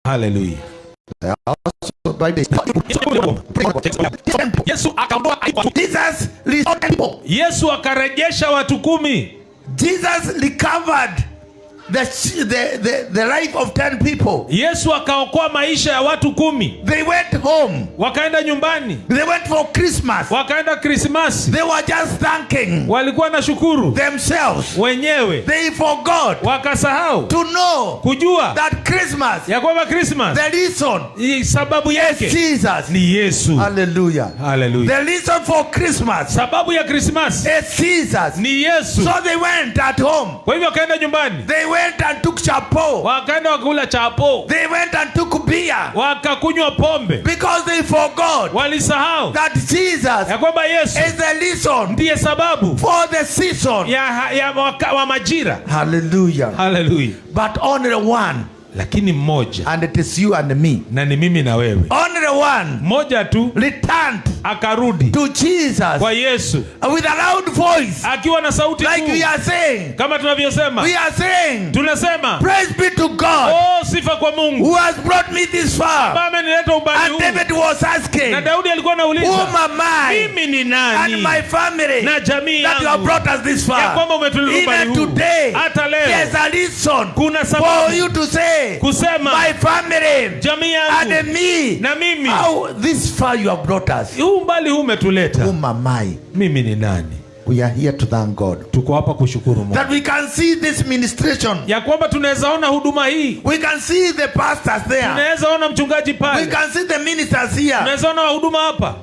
Hallelujah. Yesu akarejesha watu 10. Jesus recovered the life of 10 people. Yesu akaokoa maisha ya watu 10. They went home. Wakaenda nyumbani. They went for Christmas. Wakaenda Christmas. They were just thanking. Walikuwa na shukuru themselves. Wenyewe. They forgot. Wakasahau. To know. Kujua. That Christmas. Ya kwamba Christmas. The reason. Sababu yake. Jesus. Ni Yesu. Hallelujah. Hallelujah. The reason for Christmas. Sababu ya Christmas. Is Jesus. Ni Yesu. So they went at home. Kwa hivyo wakaenda nyumbani. They went and took chapo. Wakaenda wakula chapo. They went and took beer. Wakakunywa pombe. Because they forgot. Walisahau. That Jesus. Ya kwamba Yesu. Is the reason. Ndiye sababu. For the season. Ya wa majira. Hallelujah. Hallelujah. But only one. Lakini mmoja. And it is you and me. Na ni mimi na wewe. Only one. Mmoja tu. Returned. Akarudi. To Jesus. Kwa Yesu. With a loud voice. Akiwa na sauti kuu. Like we are saying. Kama tunavyosema. We are saying. Tunasema. Praise be to God. Oh, sifa kwa Mungu. Who has brought me this far. Baba amenileta umbali huu. And David was asking. Na Daudi alikuwa anauliza. Whom am I? Mimi ni nani? And my family. Na jamii yangu. That you have brought us this far. Ya kwamba umetuleta umbali huu. Even today. Hata leo. There's a reason. Kuna sababu. For you to say. Kusema. My family. Jamii yangu. And me. Na mimi. How this far you have brought us. Umbali huu umetuleta. Whom am I? Mimi ni nani? We are here to thank God. Tuko hapa kushukuru Mungu. That we can see this ministration. Ya kwamba tunaweza ona huduma hii. We can see the pastors there. Tunaweza ona mchungaji pale. We can see the ministers here. Tunaweza ona wahuduma hapa.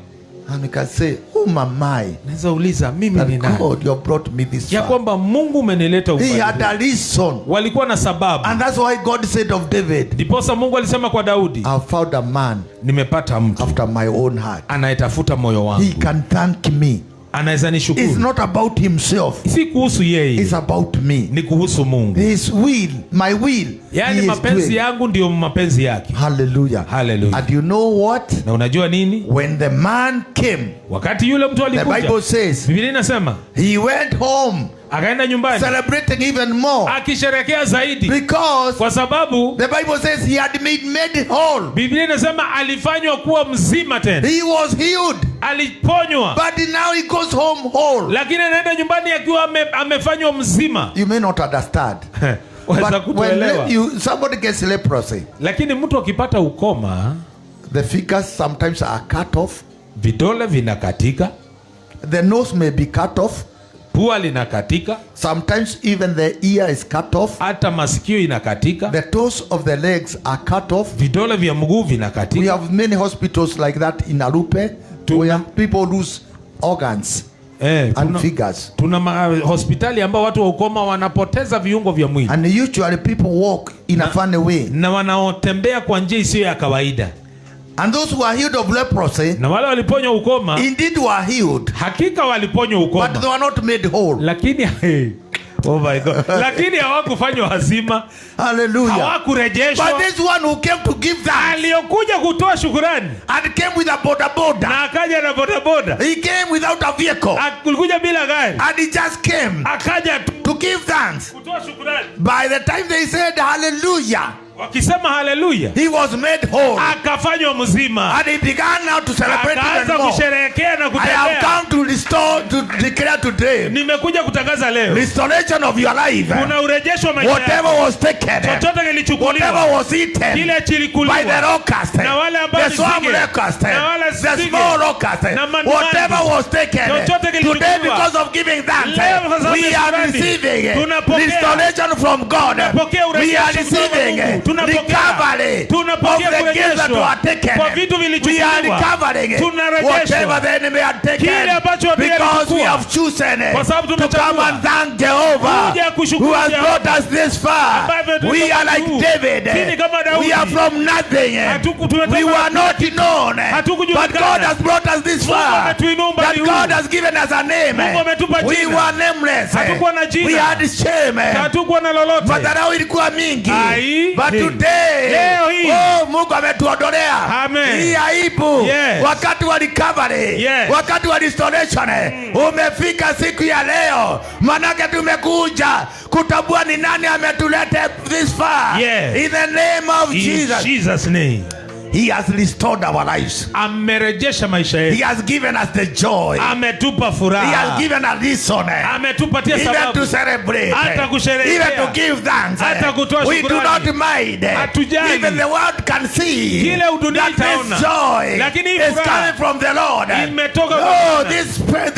And we can say, whom am I? Naweza uliza mimi ni nani? God, you have brought me this far. Ya kwamba Mungu umenileta umbali. He had a reason. Walikuwa na sababu. And that's why God said of David. Ndiposa Mungu alisema kwa Daudi. I found a man. Nimepata mtu. After my own heart. Anayetafuta moyo wangu. He can thank me. Anaweza nishukuru. It's not about himself. Si kuhusu yeye. It's about me. Ni kuhusu Mungu. His will, my will. Yani mapenzi yangu ndio mapenzi yake. Hallelujah. Hallelujah. And you know what? Na unajua nini? When the man came. Wakati yule mtu alikuja. The Bible says. Biblia inasema. He went home. Akaenda nyumbani. Celebrating even more. Akisherehekea zaidi. Because. Kwa sababu. The Bible says he had made whole. Biblia inasema alifanywa kuwa mzima tena. He was healed. Aliponywa. But now he goes home whole. Lakini anaenda nyumbani akiwa amefanywa mzima. You may not understand. But when somebody gets leprosy. Lakini mtu akipata ukoma. The fingers sometimes are cut off. Vidole vinakatika. The nose may be cut off. pua linakatika, Sometimes even the ear is cut off. hata masikio inakatika, The toes of the legs are cut off. vidole vya mguu We vinakatika. have many hospitals like that in Arupe where people lose organs and figures. Tuna hospitali ambao watu wa ukoma wanapoteza viungo vya mwili. And usually people walk in a funny way. Na wanaotembea kwa njia isiyo ya kawaida. And those who are healed of leprosy, Na wale waliponywa ukoma, indeed were healed, hakika waliponywa but ukoma. they were not made whole. Lakini oh my God. Lakini hawakufanywa hazima. Hallelujah. Hawakurejeshwa. But this one who came to give thanks Aliyokuja kutoa shukrani and came with a boda boda. na akaja na bodaboda. He came without a vehicle Alikuja bila gari. and he just came Akaja to give thanks. kutoa shukrani. By the time they said hallelujah, Wakisema haleluya, he was made whole. akafanywa mzima. And he began now to celebrate Akaanza even more. kusherehekea na I have kutembea. come to restore, to declare today, Nimekuja kutangaza leo restoration of your life. kuna urejesho wa maisha Whatever yako. was taken, Chochote kilichukuliwa, whatever was eaten kile by kilikuliwa the locust, na wale ambao the ni swarm nzige, locust, na wale the nzige, small locust, na manumanu, whatever was taken chochote kilichukuliwa. today because of giving thanks, Leo kwa sababu we ya are shukrani, receiving tunapokea. restoration from God. Tunapokea We urejesho are kutoka kwa receiving Mungu. Tunapokea. recovery of Tunapokea the gifts that kurejeshwa were taken. kwa vitu We are vilichukuliwa. recovering Tunarejeshwa. whatever the enemy had Kile taken, ambacho adui because we alichukua. have chosen Kwa sababu to come tumechagua and thank Jehovah kuja kushukuru who has Jehova. brought us this far. Ambaye We are like tumetubu. David. Sisi kama Daudi. We are from nothing. Tumetoka We were not known, Hatukujulikana. but God has brought us this Mungu far. ametuinua That mbali God huu. has given us a name. Mungu ametupa We jina. were nameless. Hatukuwa na jina. We had shame. hatukuwa na lolote. Madharau ilikuwa mingi. Ai. But Hey. today, Leo hii. Mungu ametuondolea Amen. hii aibu. Yes. Wakati wa recovery, Yes. wakati wa restoration umefika siku ya leo, manake tumekuja kutambua ni nani ametuleta this far. Yes. In the name of In Jesus. Jesus name. He has restored our lives. Amerejesha maisha He yetu. has given us the joy. Ametupa He has furaha. given us reason. Ametupatia Even sababu. to celebrate, Hata kusherehekea. even to give thanks. Hata kutoa We do shukrani. not mind. Hatujali. Even the world can see Kile dunia that itaona. this joy Lakini hii is furaha coming from the Lord. imetoka kwa Oh, Bwana.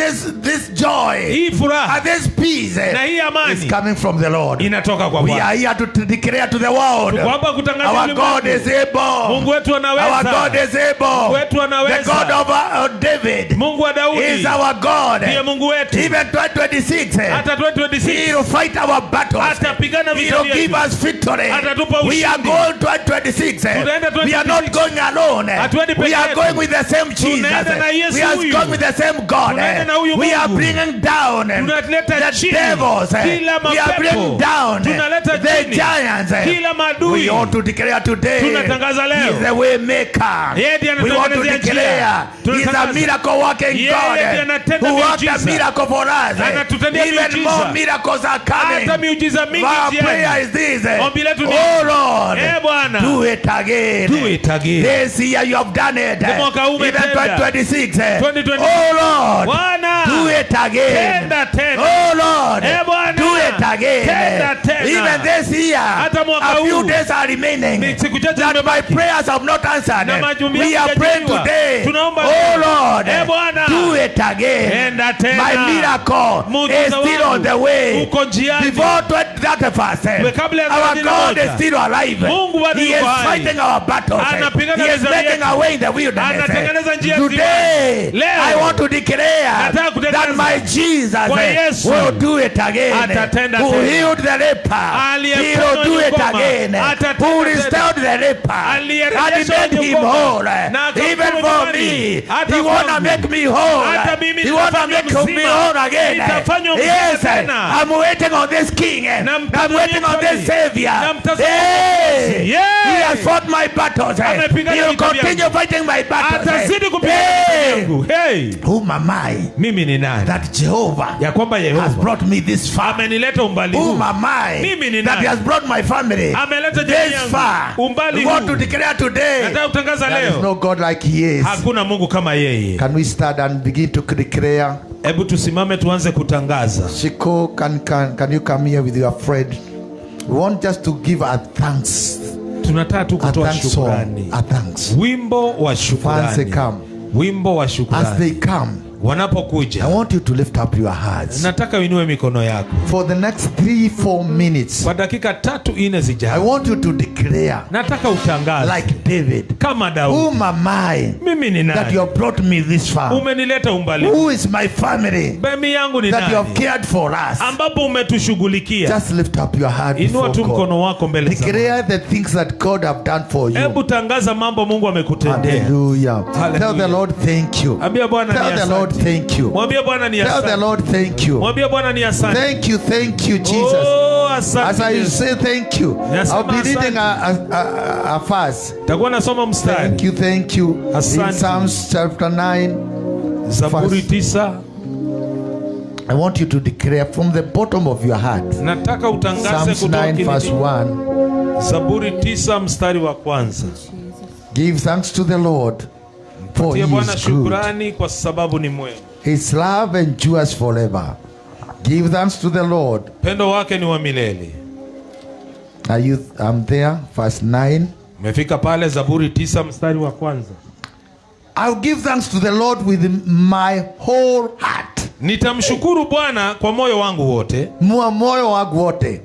this joy Hii furaha and this peace na hii is amani coming from the Lord. inatoka kwa We Bwana. are here to declare to the world, Tuko hapa kutangaza our God is able. Mungu wetu anaweza. Our God is able. Wetu anaweza. The God of David Mungu wa Daudi is our God. ndiye Mungu wetu. Even 2026, Hata 2026 He will fight our battles. atapigana He vita will give vyetu. us victory. Atatupa We are ushindi. going 2026. Tunaenda We are not 2026. going alone. Hatuendi peke We are yetu. going with the same Jesus. Tunaenda na Yesu We are huyu. going with the same God. Tunaenda na huyu We are Mungu. bringing down Tunaleta the chini devils. kila We are bringing mapepo. down Tunaleta the chini giants. kila maadui. We ought to declare today, Tunatangaza leo. He is the way maker. Yeye ndiye We want to anatengenezea declare njia. He is a Tunatangaza. miracle working Yeye ndiye God anatenda who worked a miujiza. miracle for us. Anatutendea Even miujiza. more miracles are coming. Hata miujiza mingi Our njiani. prayer is this. Ombi letu ni Oh Lord, Bwana, do it again. do it again. This year you have done it. Mwaka huu Even umetenda. 2026. 2026. Oh Lord, Bwana, do it again. tenda tena. Oh Lord, Bwana, do it again. tenda tena. Even this year, Hata mwaka a few huu. days are remaining. Ni siku chache That my zimebaki. prayers have not answered. Na maombi We yangu are praying hayajajibiwa. today. Tunaomba Oh leo. Lord, Bwana, do it again. tenda tena. My miracle Muujiza is still wangu on the way. uko njiani. Before 31st, Kabla ya our 31. God is still alive. Mungu bado He is yuko hai. fighting our battles. Anapigana He is vita making vyetu. a way in the wilderness. Anatengeneza njia Today, ziwani. Leo, I want to declare nataka kutangaza that my Jesus kwa Yesu will do it again. atatenda Who tena. healed the leper, He Aliyeponywa will do it ukoma, again. atatenda Who tena. restored the leper and Aliyerejesha made him ukoma, whole. na akamfanya Even for nyumbani. me, Hata He wanna kwangu. make me whole. Hata mimi He wanna nitafanywa make me mzima. whole again. Nitafanywa mzima Yes, tena. I'm waiting on this King. I'm waiting on this Savior. Namtazamia Hey, Yes. He has fought my battles. Amepigana He will vita vyangu. continue fighting my battles. Atazidi kupigana Hey, yangu. Hey, whom am I mimi ni nani? that Jehovah Ya kwamba has Yehova brought me this far? amenileta umbali huu. Whom am I Mimi ni that nani? He has brought my family Ameleta jamii this yangu far? umbali We want to huu. declare today, Nataka kutangaza there is leo, no God like He is. hakuna Mungu kama yeye. Can we start and begin to declare? Hebu tusimame tuanze kutangaza. Shiko, can you come here with your friend? We want just to give a thanks. Tunataka tu A kutoa thanks song. shukrani. A thanks. Wimbo wa Once they shukrani. come, Wimbo wa as shukrani. they come, wanapokuja, I want you to lift up your hearts. nataka uinue mikono yako For the next 3-4 minutes, kwa dakika 3-4 I zijazo. want you to declare, Nataka utangaze like David, kama Daudi, whom am I mimi ni that nani? you have brought me this far? Umenileta umbali. Who is my family Bemi yangu ni that you have nani? cared for us? Ambapo umetushughulikia. Just lift up your heart Inua before tu God. mkono wako mbele za Mungu. Declare the things that God have done for you. Hebu tangaza mambo Mungu amekutendea. Hallelujah. Hallelujah. Tell the Lord thank you. Ambia Bwana ni Tell the Lord asante. thank you. Mwambie Bwana ni Tell the asante. Lord thank you. Mwambie Bwana ni asante. Thank you, Jesus. Oh, As asante. I Yesu. say thank you, Yes, I'll be asante. reading a verse. Takuwa nasoma mstari. Thank you. In Asante. Psalms chapter 9, Zaburi 9. I want you to declare from the bottom of your heart. Nataka utangaze Psalms kutoka 9 verse kilindi. 1. Zaburi 9 mstari wa kwanza. Give thanks to the Lord, for Tia he Bwana is good. shukrani kwa sababu ni mwema. His love endures forever. Give thanks to the Lord. Pendo wake ni wa milele. Are you there? Verse 9. Umefika pale Zaburi 9 mstari wa kwanza. I'll give thanks to the Lord with my whole heart. Nitamshukuru Bwana kwa moyo wangu wote. Moyo wangu wote.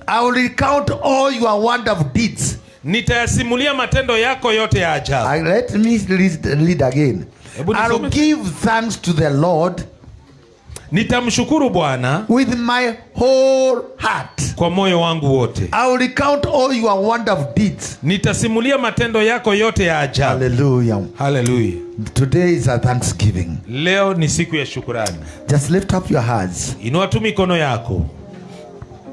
I will recount all your wonderful deeds. Nitayasimulia matendo yako yote ya ajabu. Let me read again. Hebu I'll nisome. give thanks to the Lord Nitamshukuru Bwana with my whole heart. kwa moyo wangu wote. I will recount all your wonderful deeds. Nitasimulia matendo yako yote ya ajabu. Hallelujah. Hallelujah. Today is a Thanksgiving. Leo ni siku ya shukrani. Just lift up your hands. Inua tu mikono yako.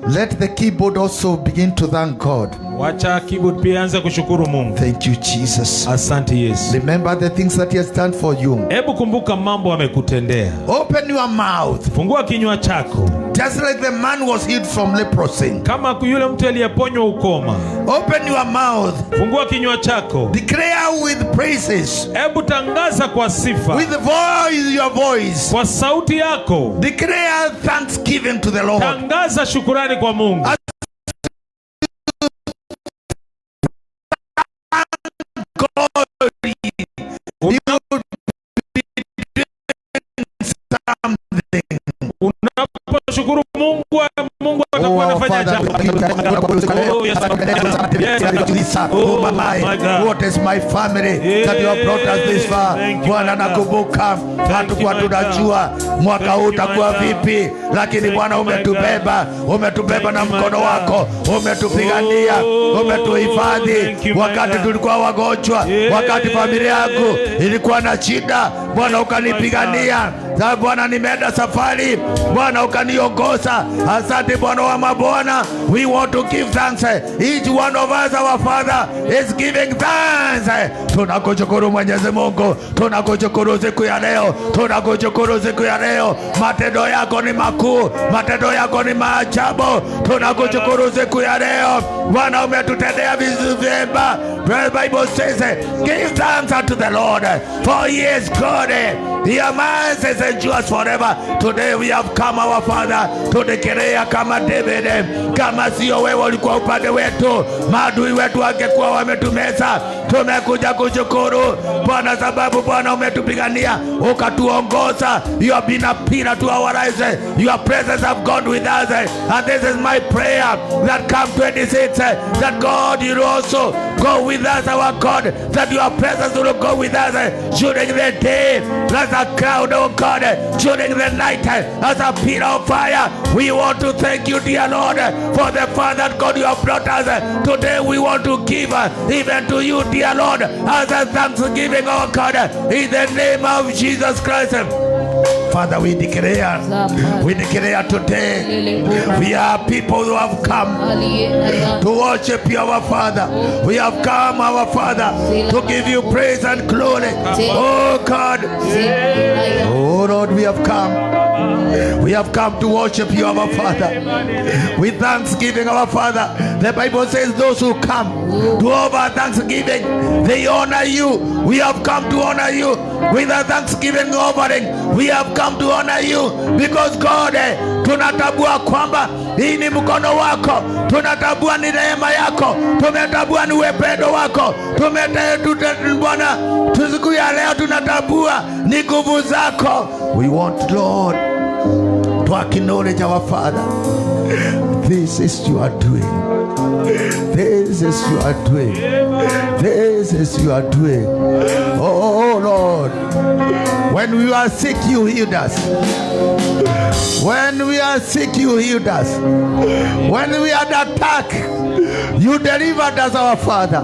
Let the keyboard also begin to thank God. Wacha keyboard pia anze kushukuru Mungu. Thank you, Jesus. Asante Yesu. Remember the things that he has done for you. Hebu kumbuka mambo amekutendea. Open your mouth. Fungua kinywa chako. Just like the man was healed from leprosy. Kama yule mtu aliyeponywa ukoma. Open your mouth. Fungua kinywa chako. Declare with praises. Hebu tangaza kwa sifa. With your voice. Kwa sauti yako. Declare thanksgiving to the Lord. Tangaza shukrani kwa Mungu. Unaposhukuru Mungu, Mungu atakuwa anafanya jambo. Oh my God. What is my family that you have brought us this far? Bwana nakumbuka, hatukuwa tunajua mwaka huu utakuwa vipi, lakini Bwana umetubeba na mkono wako, umetupigania, umetuhifadhi wakati tulikuwa wagonjwa, wakati familia yangu ilikuwa na shida, Bwana ukanipigania. Bwana nimeenda safari, Bwana ukaniongoza. Asante Bwana wa mabwana. We want to give thanks. Each one of us, our Father, is giving thanks. Tunakushukuru Mwenyezi Mungu, tunakushukuru siku ya leo, tunakushukuru siku ya leo. Matendo yako ni makuu, matendo yako ni maajabu. Tunakushukuru siku ya leo, Bwana umetutendea vizuri vyema. The Bible says, give thanks unto the Lord, for he is good. Your mercy endures forever. Today we have come, our Father, to declare kama David, kama sio wewe ulikuwa upande wetu, maadui wetu wangekuwa wametumeza. Tumekuja kushukuru Bwana sababu Bwana umetupigania, ukatuongoza. You have been a pillar to our lives. Your presence have gone with us. And this is my prayer that come 26, that God you also go with us, our God, that your presence will go with us during the day as a cloud, oh God, during the night as a pillar of fire. We want to thank you, dear Lord, for the far that God you have brought us. Today we want to give even to you, dear Lord, as a thanksgiving, oh God, in the name of Jesus Christ. Father, we declare today, we are people who have come to worship you, our Father. We have come, our Father, to give you praise and glory. Oh God, oh Lord, we have come. We have come to worship you, our Father. With thanksgiving, our Father. The Bible says those who come to offer thanksgiving, they honor you. We have come to honor you with a thanksgiving offering. We have come to honor you because God, tunatambua kwamba hii ni mkono wako, tunatambua ni neema yako, tumetambua ni upendo wako, Bwana, siku ya leo tunatambua ni nguvu zako. We want, Lord, to acknowledge our Father. This is you are doing. This is you are doing. This is you are doing. Oh Lord, when we are sick, you healed us. When we are sick, you healed us. When we had attack, you delivered us, our Father.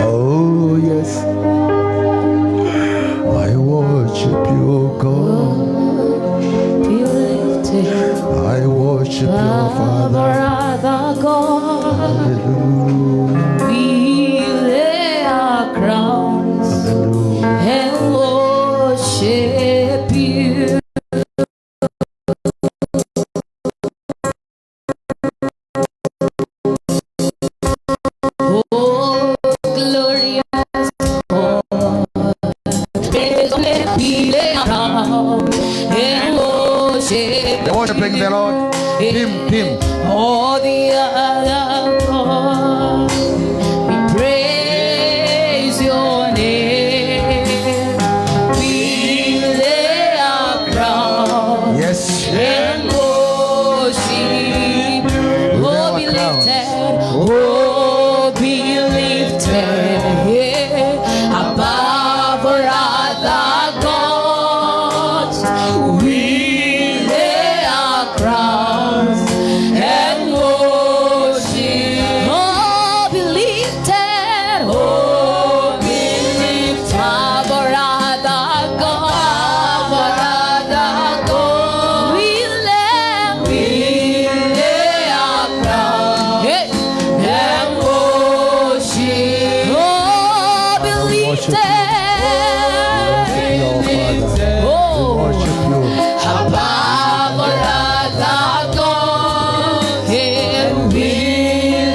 Oh yes, I worship you, God. I worship you, Father. Hallelujah. We lay our crowns and worship you. Oh, glorious God. We lay our crowns and worship. They're worshiping the Lord. Him. Oh, the other God, we praise your name. We lay our crown, Yes. and worship. Oh, be lifted, oh, be lifted, yeah, above our other gods. We lay our crowns and worship. Oh, be lifted, oh, be lifted above our other gods, above our other gods. We lay our crowns and worship. Oh, be lifted, oh, Worship you. above our other gods, and we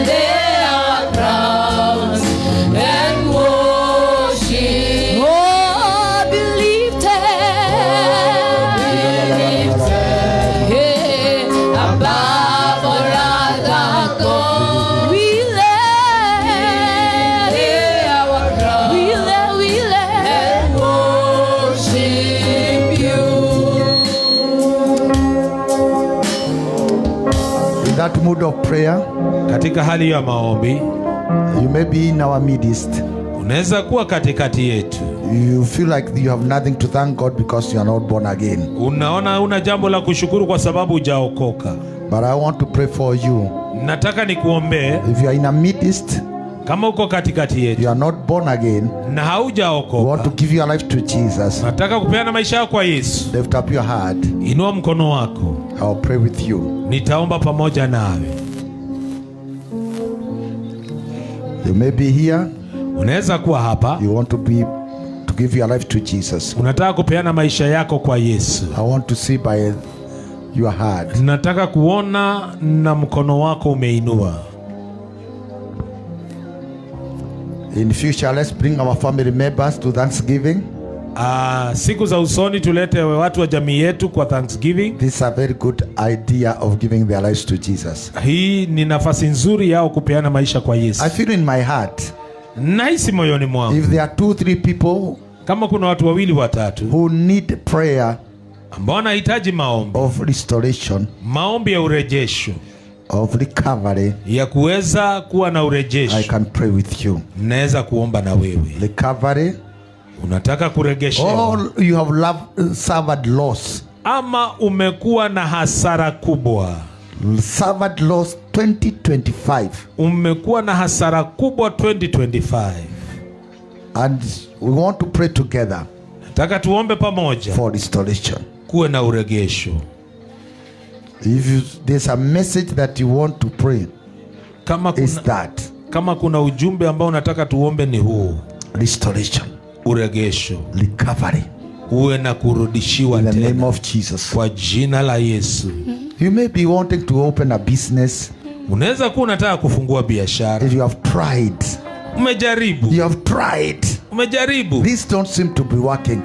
lay our crowns and worship. Oh, be lifted, yeah, above our other gods. We lay our crowns, we lay and worship you. In that mood of prayer, Katika hali ya maombi, you may be in our midst. unaweza kuwa katikati yetu. You feel like you have nothing to thank God because you are not born again. Unaona una jambo la kushukuru kwa sababu hujaokoka. But I want to pray for you. Nataka nikuombee. If you are in a midst, Kama uko katikati yetu you are not born again, na you want to haujaokoka, give your life to Jesus, nataka kupeana maisha yako kwa Yesu, lift up your heart. inua mkono wako, I'll pray with you. nitaomba pamoja nawe. You may be here. Unaweza kuwa hapa, You want to give your life to Jesus. unataka kupeana maisha yako kwa Yesu. I want to see by your heart. Nataka kuona na mkono wako umeinua. In future, let's bring our family members to Thanksgiving. Siku za usoni tulete watu wa jamii yetu kwa Thanksgiving. This is a very good idea of giving their lives to Jesus. Hii ni nafasi nzuri yao kupeana maisha kwa Yesu. I feel in my heart, Nahisi moyoni mwangu, if there are 2-3 people kama kuna watu wawili watatu who need prayer ambao wanahitaji maombi, of restoration, maombi ya urejesho, of recovery, ya kuweza kuwa na I urejesho, can pray with you. naweza kuomba na wewe. Recovery. Unataka kurejeshewa, Or you have suffered loss. ama umekuwa na hasara kubwa, Suffered loss 2025. umekuwa na hasara kubwa 2025. And we want to pray together Nataka tuombe pamoja for restoration. kuwe na urejesho. If there's a message that you want to pray, Kama is kuna, that kama kuna ujumbe ambao unataka tuombe ni huu: restoration, urejesho, recovery, uwe na kurudishiwa in the name tena of Jesus. kwa jina la Yesu. You may be wanting to open a business. Unaweza kuwa unataka kufungua biashara. You have tried. Umejaribu. You have tried. Umejaribu. These don't seem to be working.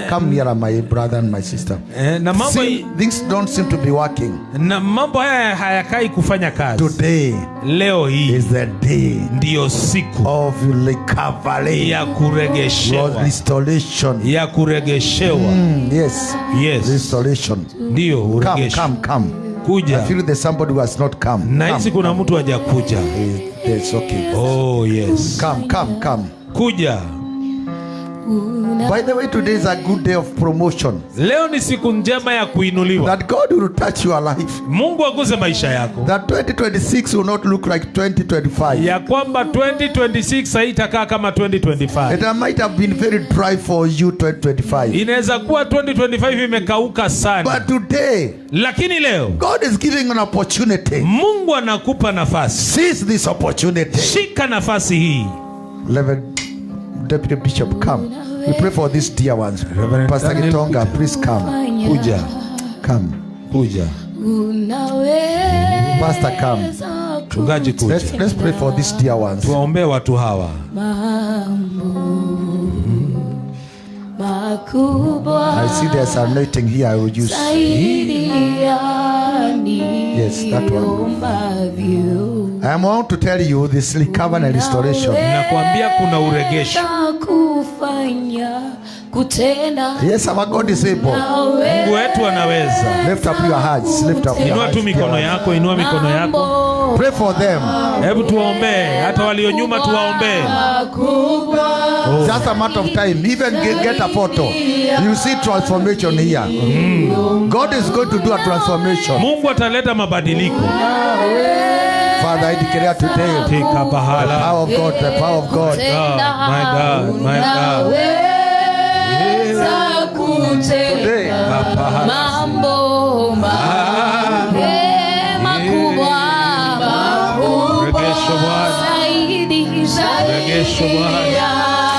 Come nearer, my brother and my sister. Na mambo things don't seem to be working. Na mambo haya hayakai kufanya kazi. Today, leo hii is the day ndiyo siku of recovery, ya kuregeshewa, restoration, ya kuregeshewa. Yes, restoration. Ndiyo uregesho. Come. Kuja. I feel there's somebody who has not come. Na hizi kuna mtu hajakuja. Yes, okay. Oh yes. Come. Kuja. By the way, today is a good day of promotion. Leo ni siku njema ya kuinuliwa. That God will touch your life. Mungu aguse maisha yako. That 2026 will not look like 2025. Ya kwamba 2026 haitakaa kama 2025. It might have been very dry for you 2025. Inaweza kuwa 2025 imekauka sana. But today, lakini leo God is giving an opportunity. Mungu anakupa nafasi. Seize this opportunity. Shika nafasi hii. Deputy Bishop, come. We pray for these dear ones. Pastor Gitonga, please come. Kuja. Come. Kuja. Pastor, come. Chungaji kuja. Let's pray for these dear ones. Tuwaombee watu hawa. I see there's anointing here. I will use. Yes, that one. I want to tell you this recovery and restoration. Nakwambia kuna uregesho. Yes, our God is able. Mungu wetu anaweza. Lift up your hands. Lift up your hands. Inua tu mikono yako, inua mikono yako. Pray for them. Hebu tuwaombee, hata walio nyuma tuwaombee. Just a matter of time. Even get a photo. You see transformation here. God is going to do a transformation. Mungu ataleta mabadiliko. Father, I declare today the power of God, the power of God. My God. Today,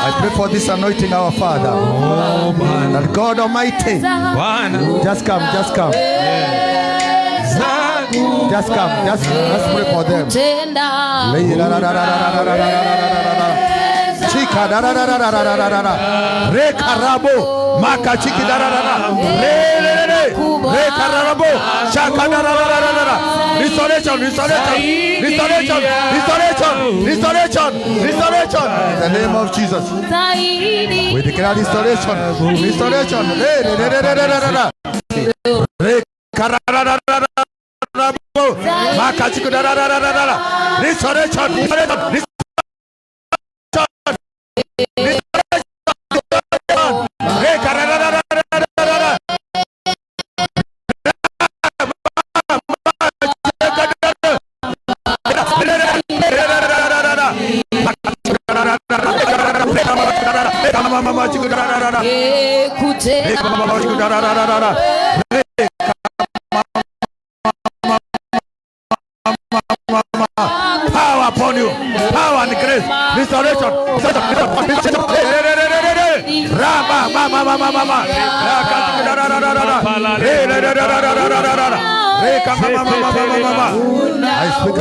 I pray for this anointing, our Father. That God Almighty, just come. Just come. Let's pray for them. Chika rekarabo makachiki rekarabo chaka restoration. In the name of Jesus, we declare restoration. Power upon you, power and grace, restoration. I speak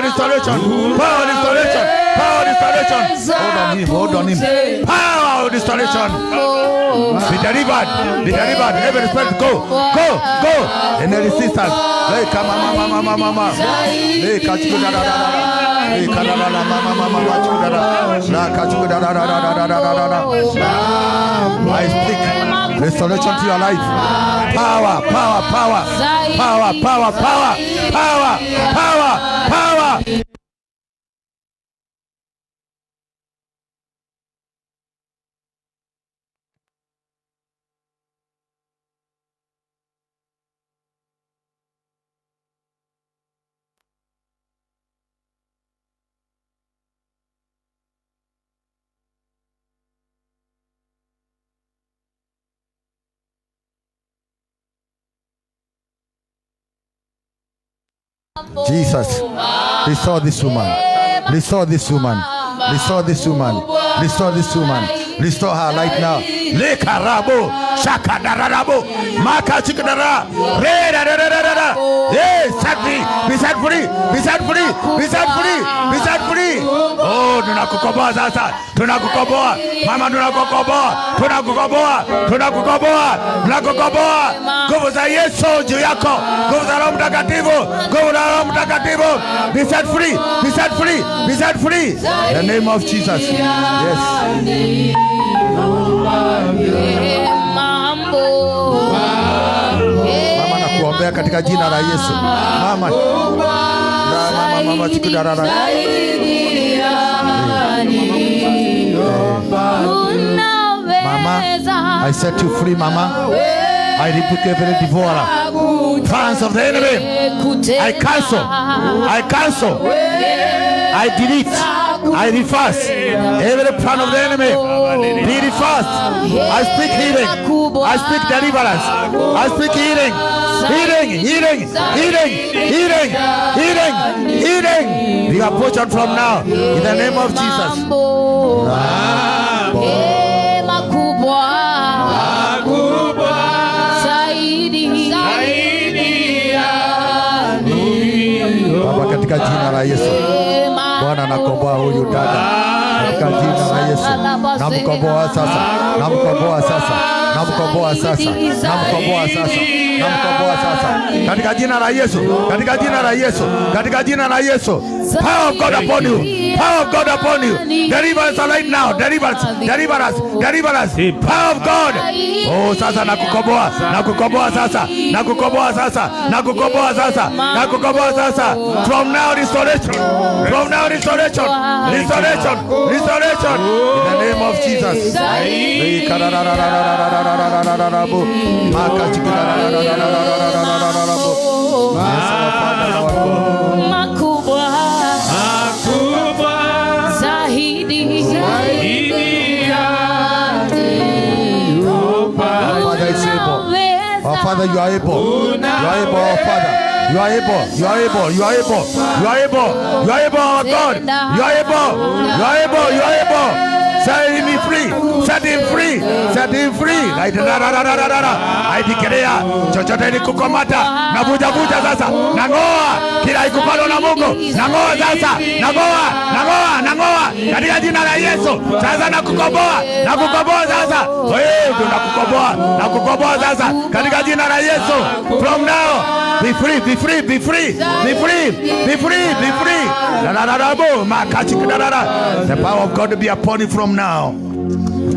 restoration. Hold on him. Power restoration. Be delivered. Every spirit, go. And the resistance. I speak restoration to your life. Power. Jesus, restore this woman. Restore her right now. Le karabo. Shakadarabo. Maka chikadara. Set free. Be set free. Be set free. Be set free. Be set free. Oh, tunakukomboa sasa. Tunakukomboa. Mama tunakukomboa. Tunakukomboa. Tunakukomboa. Tunakukomboa. Nguvu za Yesu juu yako. Nguvu za Roho Mtakatifu. Nguvu za Roho Mtakatifu. Be set free. Be set free. Be set free. In the name of Jesus. Yes. Mama nakuombea katika jina la Yesu. Mama chikudarara. Mama, I set you free, Mama. I rebuke every devourer. Plans of the enemy. I cancel. I cancel. I delete. I reverse every plan of the enemy. Be reversed. I speak healing. I speak deliverance. I speak healing. Healing, healing, healing, healing, healing, healing. We are portion from now in the name of Jesus. Baba, katika jina la Yesu, Bwana nakomboa huyu dada katika jina la Yesu. Namkomboa sasa. Namkomboa sasa. Namkomboa sasa. Namkomboa sasa. Namkomboa sasa. Katika jina la Yesu. Katika jina la Yesu. Katika jina la Yesu. Power of God upon you. Power of God upon you. Deliver us right now. Deliver us. Deliver us. Deliver us. Power of God. Oh, sasa nakukomboa. Nakukomboa sasa. Nakukomboa sasa. Nakukomboa sasa. Nakukomboa sasa. From now restoration. From now restoration. Restoration. Restoration. In the name of Jesus. Father, you are able. You are able, our Father. You are able. You are able. You are able. You are able. You are able, our God. You are able. You are able. You are able. Set him free. Set him free. Set him free. I declare chochote ni kukomata na vuja sasa. Nangoa kila ikupalo na Mungu. Nangoa sasa. Nangoa. Katika jina la Yesu. Sasa nakukomboa. Nakukomboa sasa. Wewe tunakukomboa. Nakukomboa sasa. Katika jina la Yesu. From now, be free, be free, be free. Be free. Be free, be free. The power of God to be upon you from now.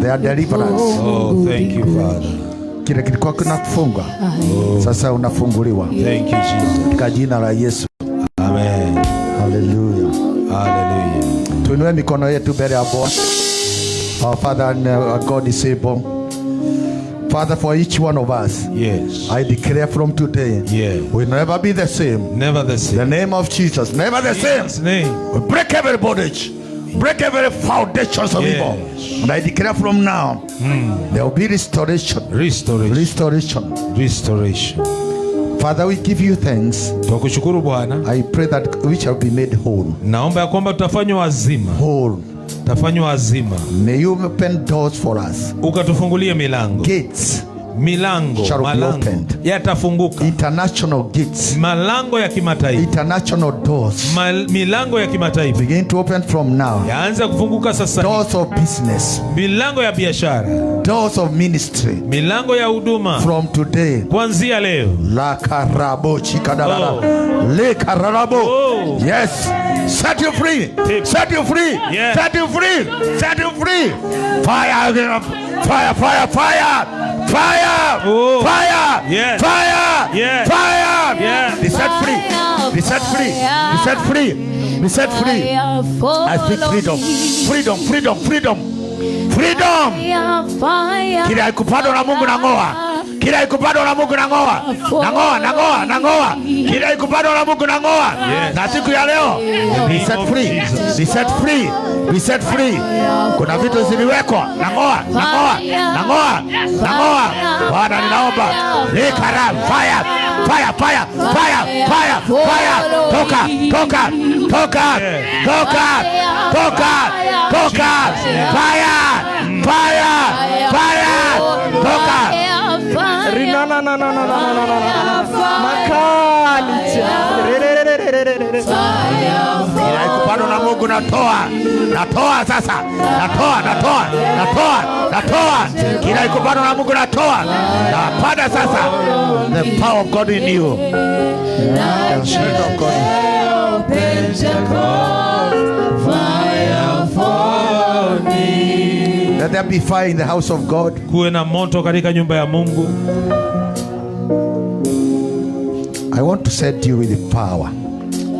Their deliverance. Oh, thank you, Father. Kile kilikuwa kinakufunga sasa unafunguliwa. Thank you, Jesus. Katika jina la Yesu. Amen. Hallelujah. Hallelujah. Tuinue mikono yetu mbele ya Bwana. Our Father and our God is able. Father, for each one of us, yes, I declare from today, we'll never be the same. Never the same. The name of Jesus, never the same. Name. We break every bondage, break every foundations of evil. And I declare from now, there will be restoration. Restoration. Restoration. Restoration. Father, we give you thanks. Tukushukuru Bwana. I pray that we shall be made whole. Naomba ya kwamba tutafanywa wazima. Whole. Tafanywa wazima. May you open doors for us. Ukatufungulie milango. Gates. Milango, malango yatafunguka. International gates. Malango ya kimataifa. International doors. Milango ya kimataifa. Begin to open from now. Yaanza kufunguka sasa. Doors of business. Milango ya biashara. Doors of ministry. Milango ya huduma. From today. Kuanzia leo. La karabo chikadara. Le karabo. Yes. Set you free. Set you free. Yes. Set you free. Set you free. Fire. Fire. Fire. Fire. Fire! Oh. Fire! Yes. Fire! Yes. Fire! Yes. Be set free! Be set free! Be set free! Be set free! I speak freedom! Freedom! Freedom! Freedom! Freedom! Kila ikupado na Mungu nangoa. Kila ikupado na Mungu nangoa. Nangoa. Kila ikupado na Mungu nangoa. Na siku ya leo be set free. Be set free. Be set free. Kuna vitu ziliwekwa. Nangoa. Bwana ninaomba. Lekara fire. Toka. Fire. toka. Kupandwa na Mungu, natoa sasa, natoa kila kupandwa na Mungu, natoa napanda sasa. The power of God in you, the Spirit of God. Let there be fire in the house of God. Kuwe na moto katika nyumba ya Mungu. I want to set you with the power.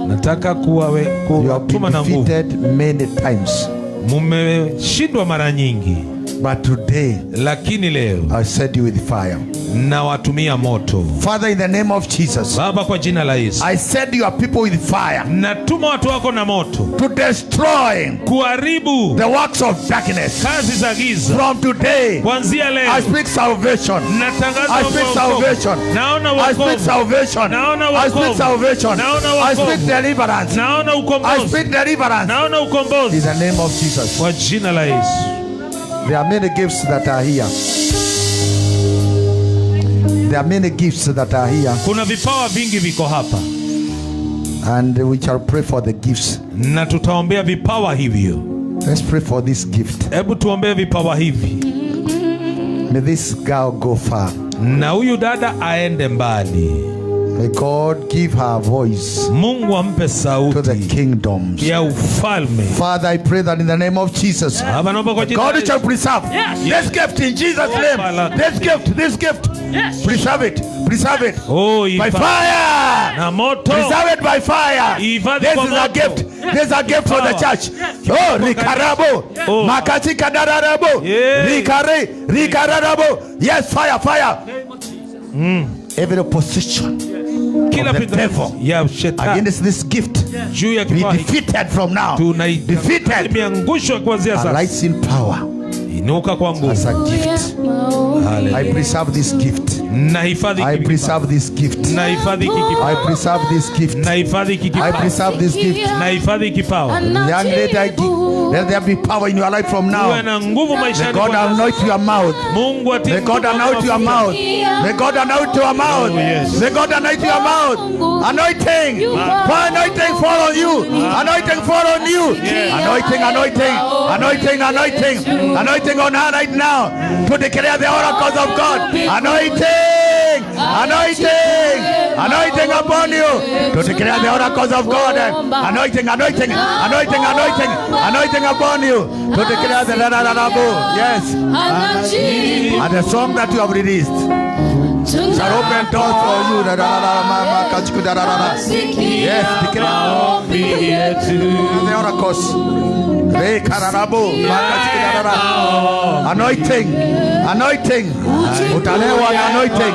Nataka You have been kuwatuma na nguvu. defeated many times, Mumeshindwa mara nyingi, but today lakini leo I set you with fire. na watumia moto. Father, in the name of Jesus, Baba, kwa jina la Yesu, I set your people with fire natuma watu wako na moto to destroy kuharibu the works of darkness. kazi za giza. From today, Kuanzia leo I speak salvation. natangaza I speak wokovu. salvation. Naona I speak wokovu. salvation. Naona I speak wokovu. salvation. Naona I wokovu. speak deliverance. Naona I ukombozi. speak deliverance. Naona In ukombozi the name of Jesus. kwa jina la Yesu. There are many gifts that are here. There are many gifts that are here, Kuna vipawa vingi viko hapa and we shall pray for the gifts. na tutaombea vipawa hivyo. Let's pray for this gift. Hebu tuombee vipawa hivi, May this girl go far. na huyu dada aende mbali. May God give her a voice Mungu ampe to the sauti kingdoms. ya ufalme. Father, I pray that in the name of Jesus, Baba, naomba kwa jina la God Yesu. shall preserve this gift in Jesus' name. This gift, preserve it, Oh, by ifa- fire. na moto. Preserve it by fire. Ihifadhi This kwa is a moto. gift. This is a gift for the church. Oh, rikarabo, Oh. makatika dararabo, Yeah. rikarabo. Yes, fire. Every opposition Kila of the pingamizi devil ya shetani against this gift juu ya be kipawa hiki defeated from now. Defeated. imeangushwa kuanzia sasa. Arise in power Inuka kwa as nguvu. a gift. I Haleluya. preserve this gift. Nahifadhi I hiki preserve this gift. Nahifadhi hiki I kipawa. preserve this gift. Nahifadhi hiki I kipawa. preserve this gift. Nahifadhi kipawa. Young lady, let there be power in your life from Uwe now. na nguvu May maishani God mwako. anoint your mouth. Mungu atie May God nguvu anoint your mafuta. mouth. May God anoint your mouth. Oh, yes. May God anoint your mouth. Anointing. Anointing fall on you. Anointing fall on you. Anointing on her right now to declare the oracles of God. Anointing upon you to declare the oracles of God. Anointing upon you to declare the yes. And the song that you have released shall open doors for you. Yes, declare the oracles. Anointing. Utalewa na anointing.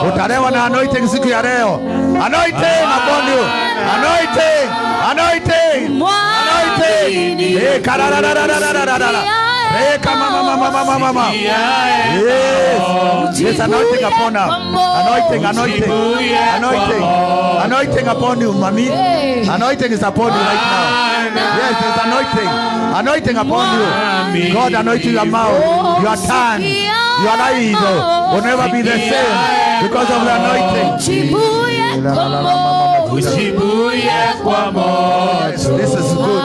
Utalewa na anointing siku ya leo. Anointing upon you. Anointing. Yes. There's anointing upon her. Anointing upon you, mommy. Anointing is upon you right now. Yes, there's anointing upon you. God anoint your mouth, your tongue, your life will never be the same because of the anointing. This is good.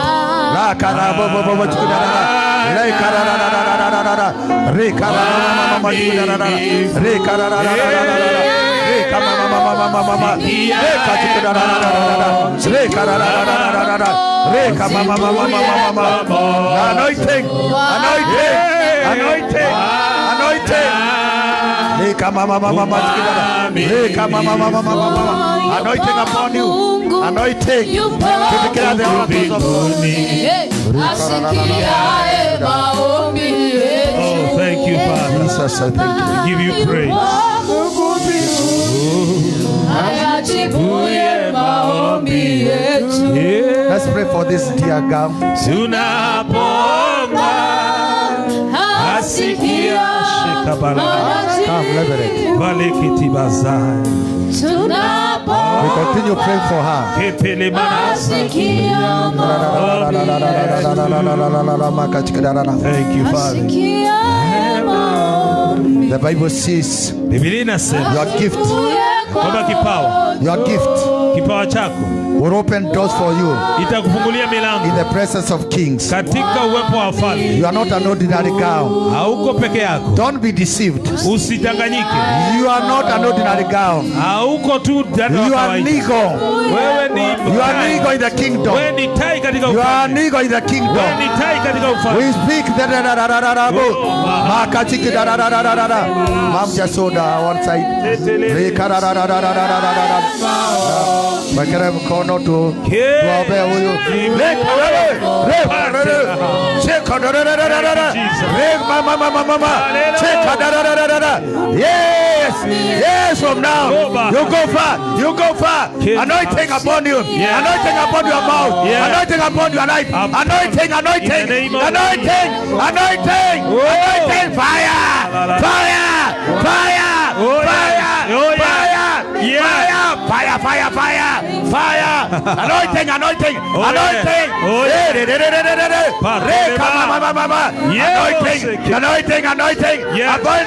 Anointing upon you. Anointing to declare the oracles of God. Oh, thank you, Father. Jesus, I thank you. Give you praise. Yeah. Let's pray for this dear girl. Tunapoomba asikia shikabala Come, Reverend. valekiti bazai We continue praying for her. kepele manasa. Thank you, Father. The Bible says Biblia inasema your gift, kwamba kipawa chako will open doors for you itakufungulia in milango the presence of kings. katika uwepo wa wafalme. You are not an ordinary girl. Hauko peke yako. Don't be deceived. Usitanganyike. You are not an ordinary girl. Hauko tu dada wa You are kawaida. legal. Wewe ni You are legal in the kingdom. Wewe ni tai katika You are ufalme. legal in the Wewe ni kingdom. tai katika ufalme. We speak Mamja soda one side. Bakara mkono tu tuombe huyu. Yes, yes, from now you go far, you go far. Anointing upon you, anointing upon your mouth, anointing upon your life, anointing, anointing, anointing, anointing, anointing, fire, fire, fire, fire, fire, fire, fire, anointing, anointing, anointing, anointing, anointing,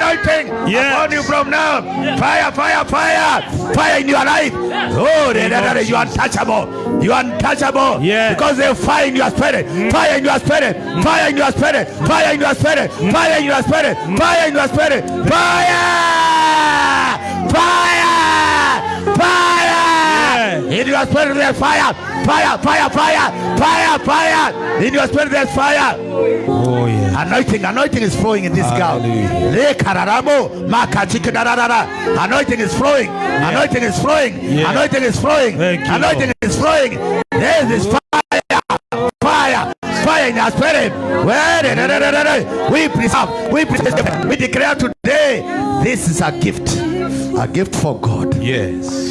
anointing, upon you from now, fire, fire, fire, fire in your life. Oh, you are untouchable, you are untouchable, because they fire in your spirit, fire in your spirit, fire in your spirit, fire in your spirit, fire in your spirit, fire in your spirit, fire, fire, fire. In your spirit there's fire, fire, fire, fire, fire, fire. In your spirit there's fire. Oh yeah. Anointing is flowing in this girl. Anointing is flowing. Anointing is flowing. Anointing is flowing. Anointing is flowing. There is fire, fire, fire in your spirit. We preserve, we declare today, this is a gift for God. Yes.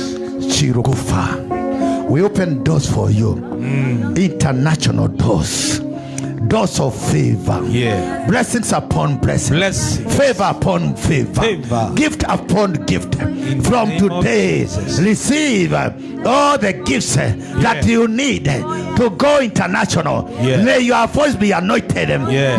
We open doors for you, international doors, doors of favor, blessings upon blessings, favor upon favor, gift upon gift. From today, receive all the gifts that you need to go international. May your voice be anointed.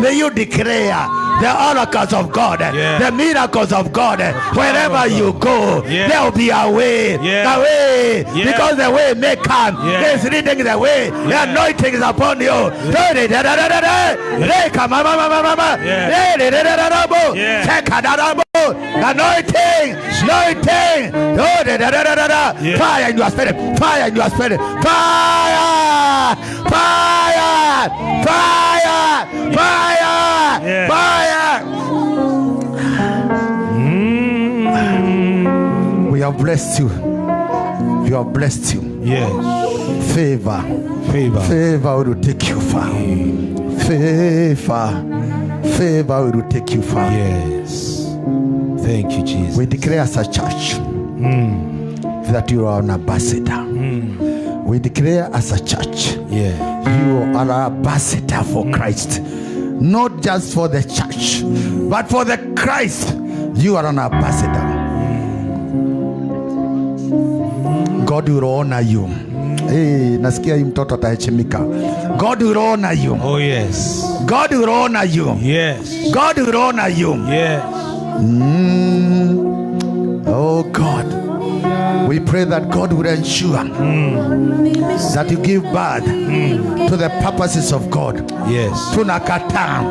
May you declare the oracles of God, the miracles of God. Wherever you go, there will be a way, the way, because the way may come. There's leading the way. The anointing is upon you. Anointing, anointing, fire in your spirit, fire in your spirit, fire, fire, fire, fire, fire. We have blessed you. We have blessed you. Yes. Favor, favor will take you far. Favor will take you far. Yes. Thank you, Jesus. We declare as a church that you are an ambassador. We declare as a church, you are an ambassador for Christ. Not just for the church, but for the Christ. You are an ambassador. God will honor you. Hey, nasikia hii mtoto ataheshimika. God will honor you. Oh yes. God will honor you. Yes. God will honor you. Yes. Oh God, we pray that God will ensure that you give birth to the purposes of God. Yes. Tunakataa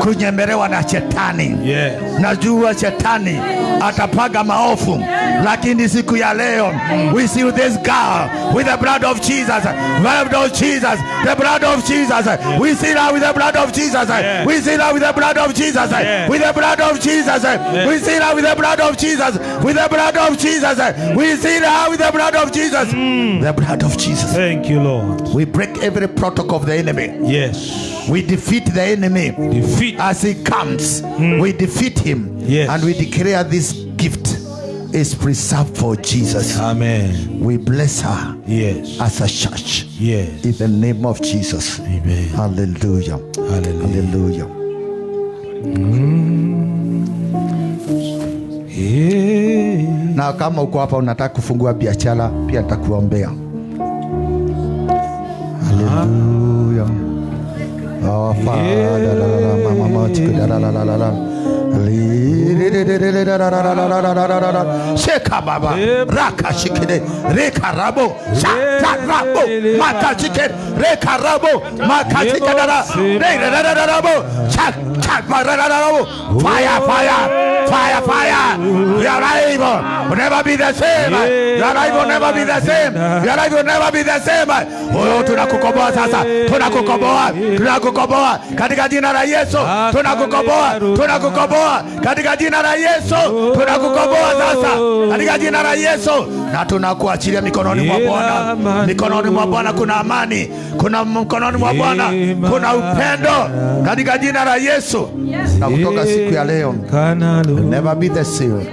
kunyemelewa na shetani. Yes. Najua shetani atapaga maofu, lakini siku ya leo we seal this girl with the blood of Jesus. Blood of Jesus. The blood of Jesus. We seal her with the blood of Jesus. We seal her with the blood of Jesus. With the blood of Jesus. We seal her with the blood of Jesus. With the blood of Jesus. We seal her with the blood of Jesus. The blood of Jesus. Thank you, Lord. We break every protocol of the enemy. Yes. We defeat the enemy. Defeat. As he comes, we defeat him. Yes. And we declare this gift is preserved for Jesus. Amen. We bless her. Yes. As a church. Yes. In the name of Jesus. Amen. Hallelujah. Hallelujah. Na kama uko hapa unataka kufungua biashara, pia nitakuombea. Hallelujah. Our Father, Sheka baba raka shikide reka rabo shaka rabo maka shikide reka rabo maka shikide rabo shaka rabo fire fire fire. Your life will never be the same. Your life will never be the same. Your life will never be the same. Oh, tunakukomboa sasa, tunakukomboa katika jina la Yesu, tunakukomboa katika jina la Yesu, tunakukomboa sasa katika jina la Yesu, na tunakuachilia mikononi mwa Bwana. Mikononi mwa Bwana kuna amani, kuna mikononi mwa Bwana kuna upendo katika jina la Yesu. Na kutoka siku ya leo never be the same,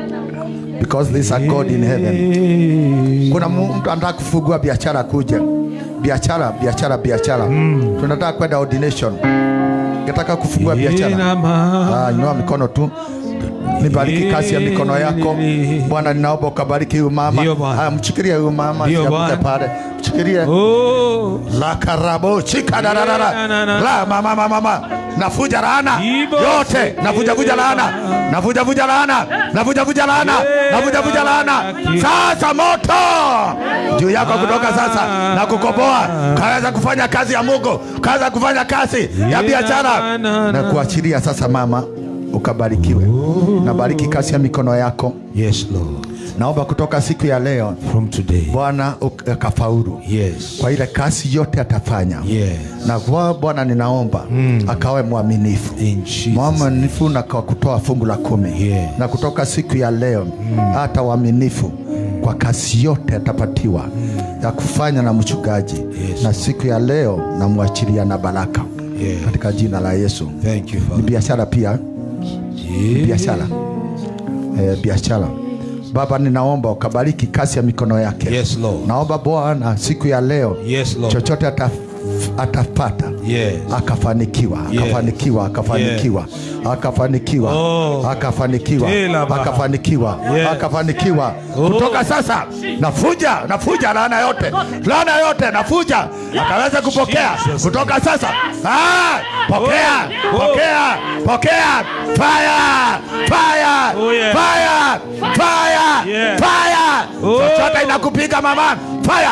because this is God in heaven. Kuna mtu anataka kufungua biashara, kuja biashara. Tunataka kwenda ordination. Nataka kufungua biashara. Inua mikono tu. Nibariki kazi ya mikono yako. Bwana, ninaomba ukabariki huyu mama. Mchikirie huyu mama, siabuke pale. Mchikirie. La karabo chikadadadada. La mama. Nafuja laana yote. Nafuja laana. Sasa moto juu yako kutoka sasa na kukomboa. Kaweza kufanya kazi ya Mungu, kaweza kufanya kazi ya biashara, na kuachilia sasa mama ukabarikiwe. Nabariki kazi ya mikono yako. Yes Lord. Naomba kutoka siku ya leo, from today, Bwana akafaulu. Yes. Kwa ile kazi yote atafanya. Yes. Na kwa Bwana ninaomba akawe mwaminifu. Mwaminifu na kwa kutoa fungu la 10. Yes. Na kutoka siku ya leo hata waaminifu kwa kazi yote atapatiwa ya kufanya na mchungaji. Yes. Na siku ya leo namwachilia na baraka. Yes. Katika jina la Yesu. Thank you, Father. Ni biashara pia. Biashara. Baba, ninaomba ukabariki kazi ya mikono yake. Yes, Lord. Naomba Bwana siku ya leo, yes, Lord, chochote atapata, yes, akafanikiwa. Kutoka sasa nafuja laana yote, nafuja akaweza kupokea kutoka sasa. Pokea fire. Chochote inakupiga mama, fire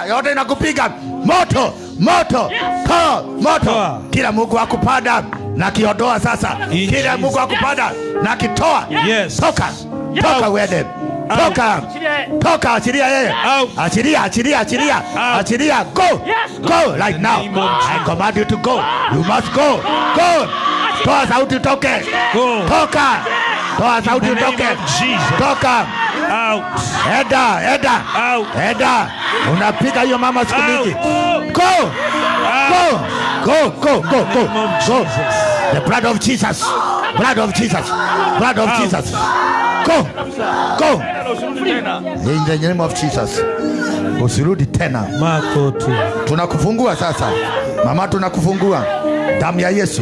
yote inakupiga, moto. Kila Mungu akupanda na kiondoa sasa. Kila Mungu akupanda na kitoa. Yes. Toka uende. Toka, achilia yeye. Achilia. Go right now. I command you to go. You must go. Toa sauti utoke. Toa sauti utoke. Toka. Eda. Unapiga hiyo mama siku mingi. Go. The blood of Jesus. Go. In the name of Jesus. Usirudi tena. Tunakufungua sasa. Mama, tunakufungua. Damu ya Yesu.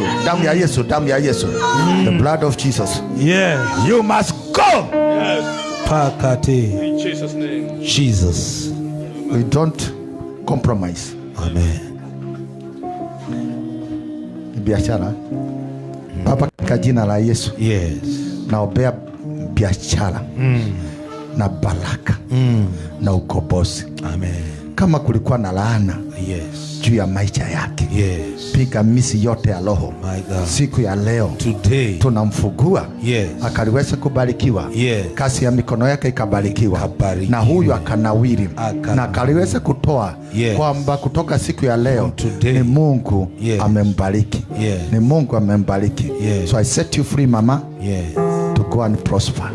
The blood of Jesus. Yes. You must go. Yes. Pakate. In Jesus' name. Jesus. We don't compromise. Amen. Biashara. Baba, katika jina la Yesu. Yes. Naombea biashara na baraka na ukombozi. Amen. Kama kulikuwa na laana, yes, juu ya maisha yake, yes, piga misi yote ya roho. My God. Siku ya leo today tunamfungua, yes, akaliweza kubarikiwa, yes, kasi ya mikono yake ikabarikiwa, na huyu akanawiri na akaliweza kutoa, yes, kwamba kutoka siku ya leo today, ni Mungu, yes, amembariki, yes, ni Mungu amembariki, yes. So I set you free mama, yes, to go and prosper.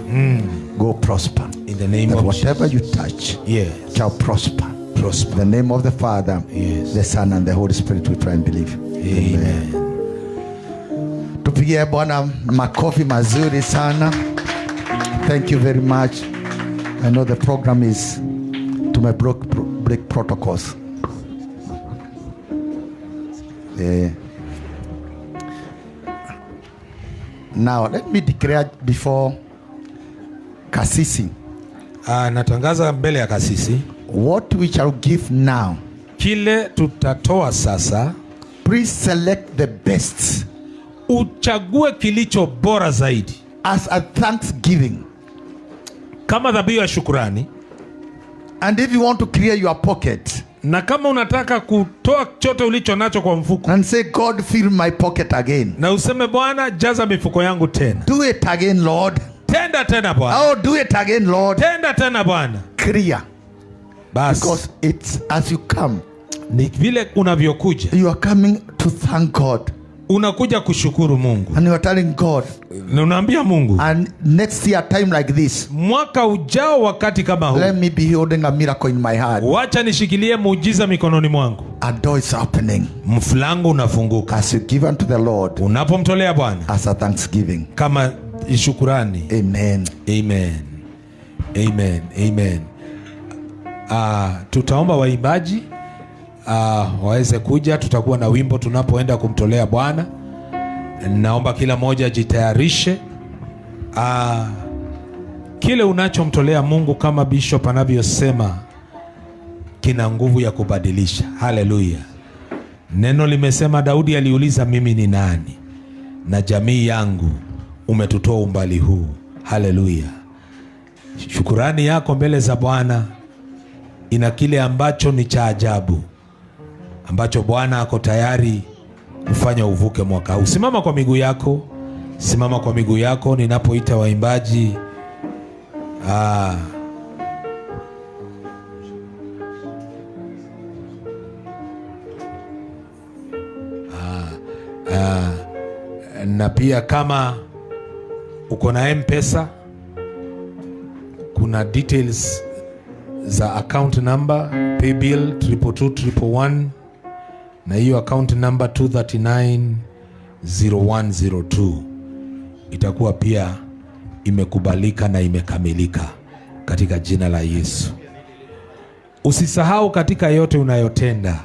Go prosper in the name of whatever Jesus. You touch, yes, shall prosper. In the name of the Father, yes, the Son and the Holy Spirit, we pray and believe. Amen. Tupigie Bwana makofi mazuri sana. Thank you very much. I know the program is to break protocols. Now let me declare before Kasisi. Natangaza mbele ya kasisi. What we shall give now, kile tutatoa sasa. Please select the best. uchague kilicho bora zaidi as a thanksgiving. kama dhabihu ya shukurani. And if you want to clear your pocket, Na kama unataka kutoa chote ulicho nacho kwa mfuko, and say, God, fill my pocket again. na useme Bwana, jaza mifuko yangu tena. Do it again, Lord. Tenda tena Bwana. Oh, do it again, Lord. Tenda tena Bwana. Clear. Basi Because it's as you come, ni vile unavyokuja, you are coming to thank God. unakuja kushukuru Mungu. And you are telling God, Na unaambia Mungu, and next year, time like this, mwaka ujao wakati kama huu, let me be holding a miracle in my hand. wacha nishikilie muujiza mikononi mwangu. A door is opening Mlango unafunguka as you give unto the Lord unapomtolea Bwana as a thanksgiving. kama shukurani. Amen. Amen. Amen. Amen. Tutaomba waimbaji waweze kuja. Tutakuwa na wimbo tunapoenda kumtolea Bwana. Naomba kila mmoja ajitayarishe. Kile unachomtolea Mungu, kama Bishop anavyosema, kina nguvu ya kubadilisha. Haleluya. Neno limesema, Daudi aliuliza, mimi ni nani na jamii yangu umetutoa umbali huu. Haleluya. Shukurani yako mbele za Bwana ina kile ambacho ni cha ajabu, ambacho Bwana ako tayari kufanya uvuke mwaka huu. Simama kwa miguu yako. Simama kwa miguu yako ninapoita waimbaji. Na pia kama uko na M-Pesa, kuna details za account number, pay bill 22211, na hiyo account number 2390102 itakuwa pia imekubalika na imekamilika katika jina la Yesu. Usisahau katika yote unayotenda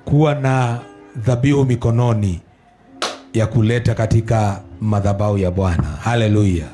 kuwa na dhabihu mikononi ya kuleta katika madhabahu ya Bwana. Haleluya.